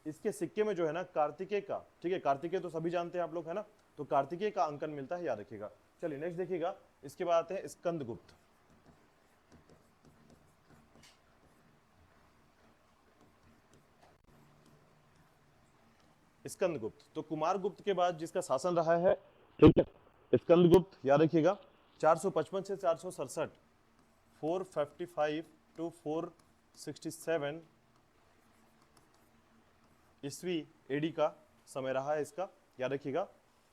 इसके सिक्के में जो है ना कार्तिकेय का, ठीक है, कार्तिकेय तो सभी जानते हैं आप लोग, है ना, तो कार्तिकेय का अंकन मिलता है, याद रखिएगा। चलिए नेक्स्ट देखिएगा, इसके बाद आते हैं स्कंदगुप्त। स्कंदगुप्त। तो कुमारगुप्त के बाद जिसका शासन रहा है, ठीक है, स्कंदगुप्त, याद रखिएगा 455 से 467, 455 टू 467 ईस्वी एडी का समय रहा है इसका, याद रखिएगा।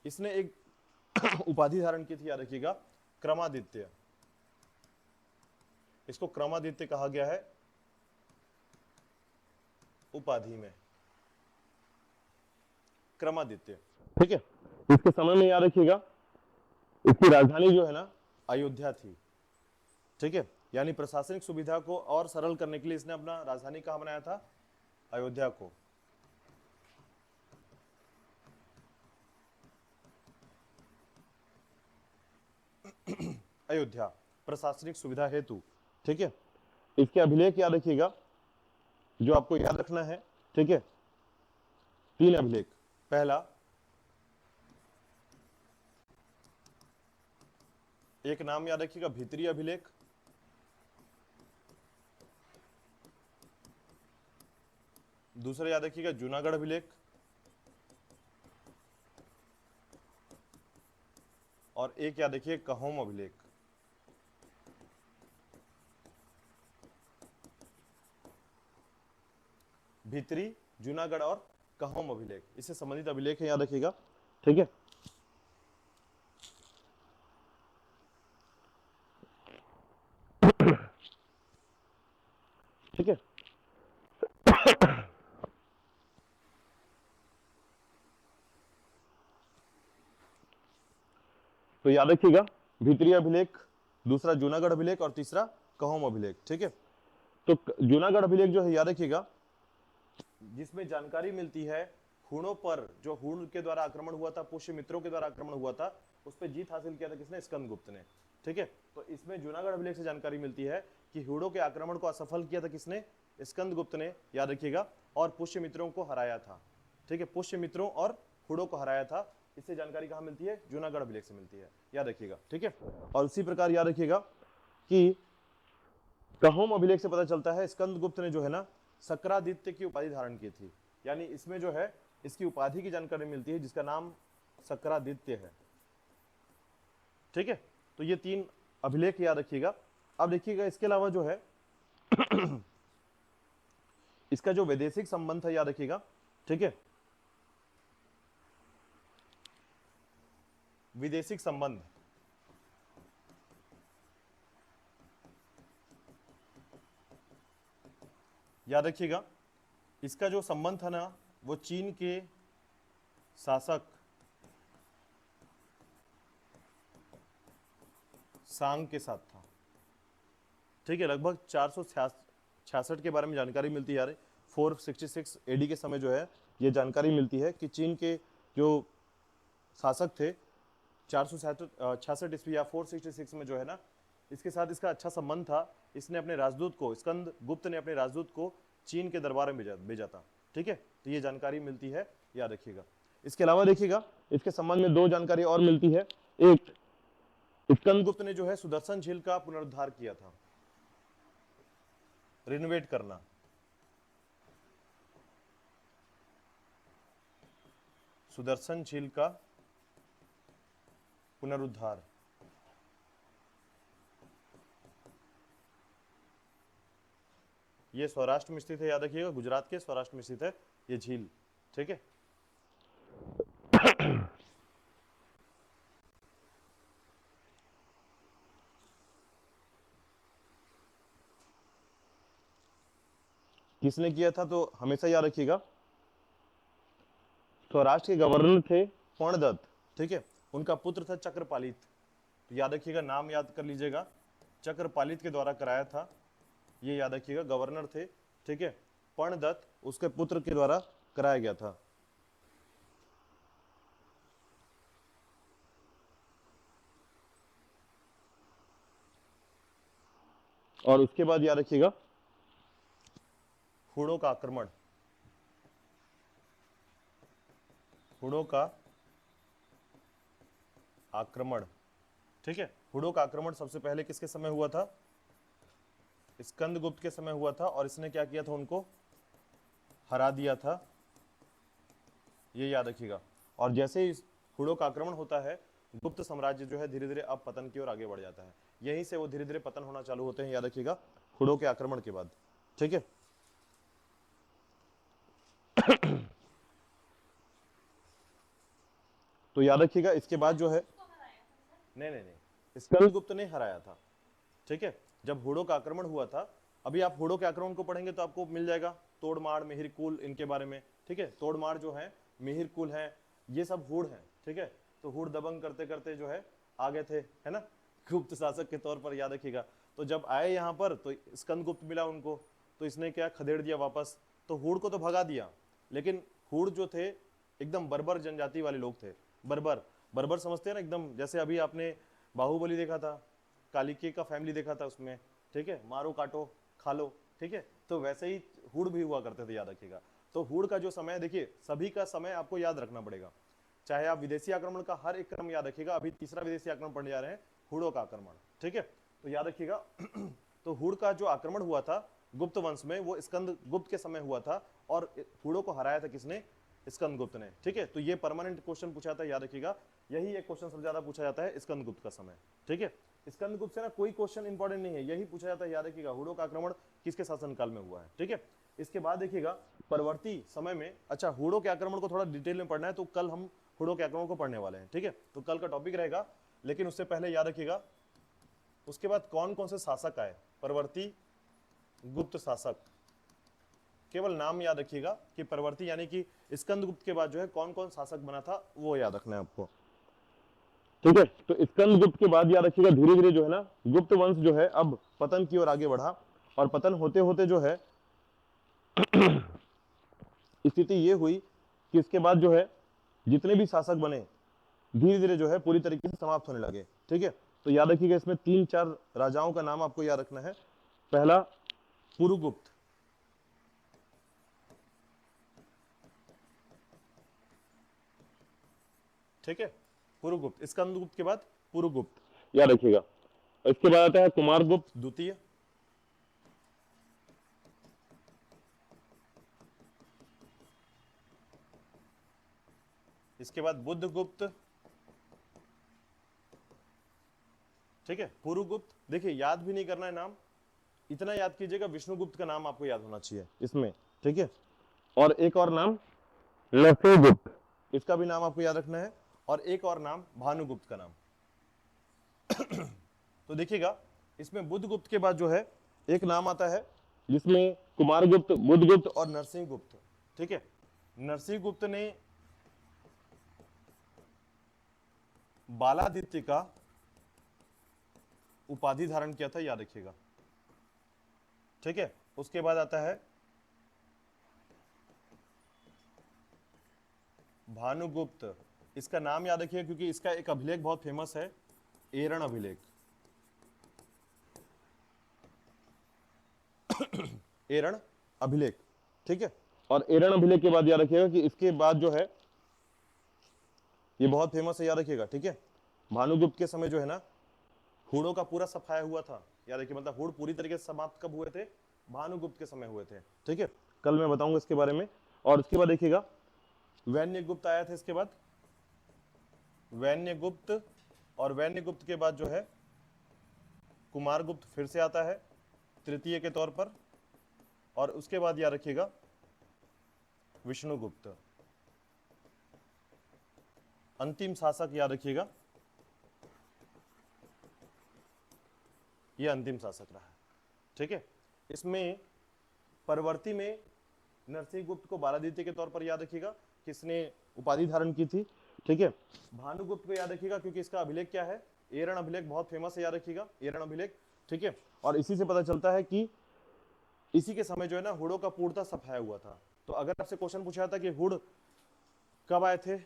इसने एक उपाधि धारण की थी, याद रखिएगा, क्रमादित्य। इसको क्रमादित्य कहा गया है उपाधि में, क्रमादित्य, ठीक है। इसके समय में याद रखिएगा इसकी राजधानी जो है ना अयोध्या थी, ठीक है। यानी प्रशासनिक सुविधा को और सरल करने के लिए इसने अपना राजधानी कहां बनाया था, अयोध्या को। अयोध्या प्रशासनिक सुविधा हेतु, ठीक है। इसके अभिलेख याद रखिएगा जो आपको याद रखना है, ठीक है, 3 अभिलेख। पहला, एक नाम याद रखिएगा भीतरी अभिलेख, दूसरा याद रखिएगा जूनागढ़ अभिलेख, और एक याद रखिए कहोम अभिलेख। भीतरी, जूनागढ़ और कहोम अभिलेख, इससे संबंधित अभिलेख है, याद रखिएगा, ठीक है। ठीक है, तो याद रखिएगा भीतरी अभिलेख, दूसरा जूनागढ़ अभिलेख और तीसरा कहोम अभिलेख, ठीक है। तो जूनागढ़ अभिलेख जो है याद रखिएगा जिसमें जानकारी मिलती है हूणों पर, जो हूण के द्वारा आक्रमण हुआ था, पुष्य मित्रों के द्वारा आक्रमण हुआ था, उस पर जीत हासिल किया था किसने, स्कंदगुप्त ने, ठीक है। तो इसमें जूनागढ़ अभिलेख से जानकारी मिलती है कि हूणों के आक्रमण को असफल किया था किसने, स्कंदगुप्त ने, याद रखिएगा, और पुष्य मित्रों को हराया था, ठीक है। पुष्य मित्रों और हूणों को हराया था, इससे जानकारी कहां मिलती है, जूनागढ़ अभिलेख से मिलती है, याद रखिएगा, ठीक है। और उसी प्रकार याद रखिएगा कि कहोम अभिलेख से पता चलता है स्कंदगुप्त ने जो है ना सक्रादित्य की उपाधि धारण की थी, यानी इसमें जो है इसकी उपाधि की जानकारी मिलती है जिसका नाम सक्रादित्य है, ठीक है। तो ये 3 अभिलेख याद रखिएगा। अब देखिएगा इसके अलावा जो है इसका जो वैदेशिक संबंध है, याद रखिएगा, ठीक है, विदेशिक संबंध, याद रखिएगा इसका जो संबंध था ना वो चीन के शासक सांग के साथ था, ठीक है। लगभग 466 के बारे में जानकारी मिलती है, 466 एडी के समय जो है ये जानकारी मिलती है कि चीन के जो शासक थे 466 ईस्वी या 466 में जो है ना, इसके साथ इसका अच्छा संबंध था। इसने अपने राजदूत को, स्कंदगुप्त ने अपने राजदूत को चीन के दरबार में भेजा था, ठीक है। तो ये जानकारी मिलती है, याद रखिएगा। इसके अलावा देखिएगा इसके संबंध में 2 जानकारी और मिलती है। एक, स्कंदगुप्त ने जो है सुदर्शन झील का पुनरुद्धार किया था, रिनोवेट करना, सुदर्शन झील का पुनरुद्धार, ये सौराष्ट्र में स्थित है, याद रखिएगा, गुजरात के सौराष्ट्र में स्थित है ये झील, ठीक है। किसने किया था, तो हमेशा याद रखिएगा सौराष्ट्र के गवर्नर थे पर्णदत्त, ठीक है। उनका पुत्र था चक्रपालित, तो याद रखिएगा, नाम याद कर लीजिएगा, चक्रपालित के द्वारा कराया था, ये याद रखिएगा, गवर्नर थे, ठीक है। पर्णदत्त उसके पुत्र के द्वारा कराया गया था। और उसके बाद याद रखिएगा हूणों का आक्रमण, हूणों का आक्रमण, ठीक है। हूणों का आक्रमण सबसे पहले किसके समय हुआ था, स्कंदगुप्त के समय हुआ था, और इसने क्या किया था, उनको हरा दिया था, ये याद रखिएगा। और जैसे ही हुड़ों का आक्रमण होता है, गुप्त साम्राज्य जो है धीरे धीरे अब पतन की ओर आगे बढ़ जाता है। यहीं से वो धीरे धीरे पतन होना चालू होते हैं, याद रखिएगा, हुड़ों के आक्रमण के बाद। ठीक है, तो याद रखिएगा इसके बाद जो है, नहीं, स्कंदगुप्त ने हराया था। ठीक है, जब हुड़ों का आक्रमण हुआ था, अभी आप हुड़ों के आक्रमण को पढ़ेंगे तो आपको मिल जाएगा तोड़माड़, मिहिरकुल, इनके बारे में। ठीक है, तोड़माड़ जो है, मिहिरकुल है, ये सब हुड़ हैं। ठीक है, तो हुड़ दबंग करते करते जो है आ गए थे, है ना, गुप्त शासक के तौर पर, याद रखिएगा। तो जब आए यहाँ पर तो स्कंदगुप्त मिला उनको, तो इसने क्या खदेड़ दिया वापस, तो हुड़ को तो भगा दिया, लेकिन हुड़ जो थे एकदम बर्बर जनजाति वाले लोग थे। बर्बर, बर्बर समझते हैं ना, एकदम जैसे अभी आपने बाहुबली देखा था, कालिके का फैमिली देखा था उसमें। ठीक है, मारो काटो खा लो। ठीक है, तो वैसे ही हुड़ भी हुआ करते थे, याद रखिएगा। तो हुड़ का जो समय, देखिए सभी का समय आपको याद रखना पड़ेगा, चाहे आप विदेशी आक्रमण का हर एक क्रम याद रखिएगा। अभी तीसरा विदेशी आक्रमण पढ़ने जा रहे हैं, हुड़ों का आक्रमण। ठीक है, तो याद रखिएगा तो हुड़ का जो आक्रमण हुआ था गुप्त वंश में, वो स्कंद गुप्त के समय हुआ था, और हुड़ों को हराया था किसने? स्कंदगुप्त ने। ठीक है, तो ये परमानेंट क्वेश्चन पूछा था, याद रखिएगा। यही एक क्वेश्चन सबसे ज्यादा पूछा जाता है, स्कंदगुप्त का समय। ठीक है, स्कंदगुप्त से ना कोई क्वेश्चन इंपॉर्टेंट नहीं है, यही पूछा जाता है, याद रखिएगा, हुड़ों का आक्रमण किसके शासनकाल में हुआ है। ठीक है, इसके बाद देखिएगा परवर्ती समय में, अच्छा हुड़ों के आक्रमण को थोड़ा डिटेल में पढ़ना है, तो कल हम हुड़ों के आक्रमण को पढ़ने वाले हैं। ठीक है, तो कल का टॉपिक रहेगा, लेकिन उससे पहले याद रखिएगा उसके बाद कौन कौन से शासक आए, परवर्ती, गुप्त शासक, केवल नाम याद रखिएगा कि परवर्ती यानी कि स्कंदगुप्त के बाद जो है कौन कौन शासक बना था, वो याद रखना है आपको। ठीक है, तो स्कंदगुप्त के बाद याद रखिएगा धीरे धीरे जो है ना गुप्त वंश जो है अब पतन की ओर आगे बढ़ा, और पतन होते होते जो है स्थिति ये हुई कि इसके बाद जो है जितने भी शासक बने धीरे धीरे जो है पूरी तरीके से समाप्त होने लगे। ठीक है, तो याद रखिएगा इसमें 3-4 राजाओं का नाम आपको याद रखना है। पहला पुरुगुप्त, ठीक है, पुरुगुप्त, स्कंदगुप्त के बाद पुरुगुप्त, याद रखिएगा। इसके बाद आता है कुमारगुप्त, द्वितीय, इसके बाद बुद्धगुप्त। ठीक है, पुरुगुप्त, देखिए याद भी नहीं करना है नाम, इतना याद कीजिएगा विष्णुगुप्त का नाम आपको याद होना चाहिए इसमें। ठीक है, और एक और नाम लसेगुप्त, इसका भी नाम आपको याद रखना है, और एक और नाम भानुगुप्त का नाम। तो देखिएगा इसमें बुद्धगुप्त के बाद जो है एक नाम आता है जिसमें कुमारगुप्त, बुद्धगुप्त और नरसिंहगुप्त। ठीक है, नरसिंहगुप्त ने बालादित्य का उपाधि धारण किया था, याद रखिएगा। ठीक है, उसके बाद आता है भानुगुप्त, इसका नाम याद रखिएगा क्योंकि इसका एक अभिलेख बहुत फेमस है, एरण अभिलेख। एरण अभिलेख। ठीक है, और एरण अभिलेख के बाद याद रखिएगा कि इसके बाद जो है ये बहुत फेमस है, याद रखिएगा। ठीक है, भानुगुप्त के समय जो है ना हुड़ों का पूरा सफाया हुआ था, याद रखिए, मतलब हुड़ पूरी तरीके से समाप्त कब हुए थे? भानुगुप्त के समय हुए थे। ठीक है, कल मैं बताऊंगा इसके बारे में। और उसके बाद देखिएगा वैन्यगुप्त आया था, इसके बाद वैन्यगुप्त, और वैन्यगुप्त के बाद जो है कुमारगुप्त फिर से आता है तृतीय के तौर पर, और उसके बाद याद रखिएगा विष्णुगुप्त, अंतिम शासक, याद रखिएगा यह अंतिम शासक रहा है। ठीक है, इसमें परवर्ती में नरसिंहगुप्त को बालादित्य के तौर पर याद रखिएगा किसने उपाधि धारण की थी। ठीक है, भानुगुप्त को याद रखिएगा क्योंकि इसका अभिलेख क्या है? एरण अभिलेख, बहुत फेमस है, याद रखिएगा एरण अभिलेख। ठीक है, और इसी से पता चलता है कि इसी के समय जो है ना हुड़ों का पूर्णतः सफाया हुआ था। तो अगर आपसे क्वेश्चन पूछा जाता कि हुड़ कब आए थे,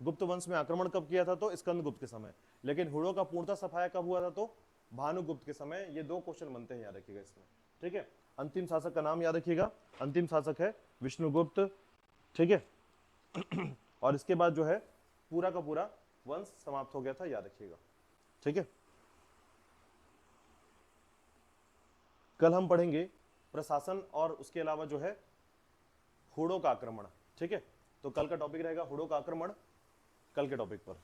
गुप्त वंश में आक्रमण कब किया था, तो स्कंदगुप्त के समय, लेकिन हुड़ों का पूर्णतः सफाया कब हुआ था, तो भानुगुप्त के समय। ये 2 क्वेश्चन बनते हैं, याद रखिएगा इसमें। ठीक है, अंतिम शासक का नाम याद रखिएगा, अंतिम शासक है विष्णुगुप्त। ठीक है, और इसके बाद जो है पूरा का पूरा वंश समाप्त हो गया था, याद रखिएगा। ठीक है, कल हम पढ़ेंगे प्रशासन और उसके अलावा जो है हुड़ों का आक्रमण। ठीक है, तो कल का टॉपिक रहेगा हुडो का आक्रमण, कल के टॉपिक पर।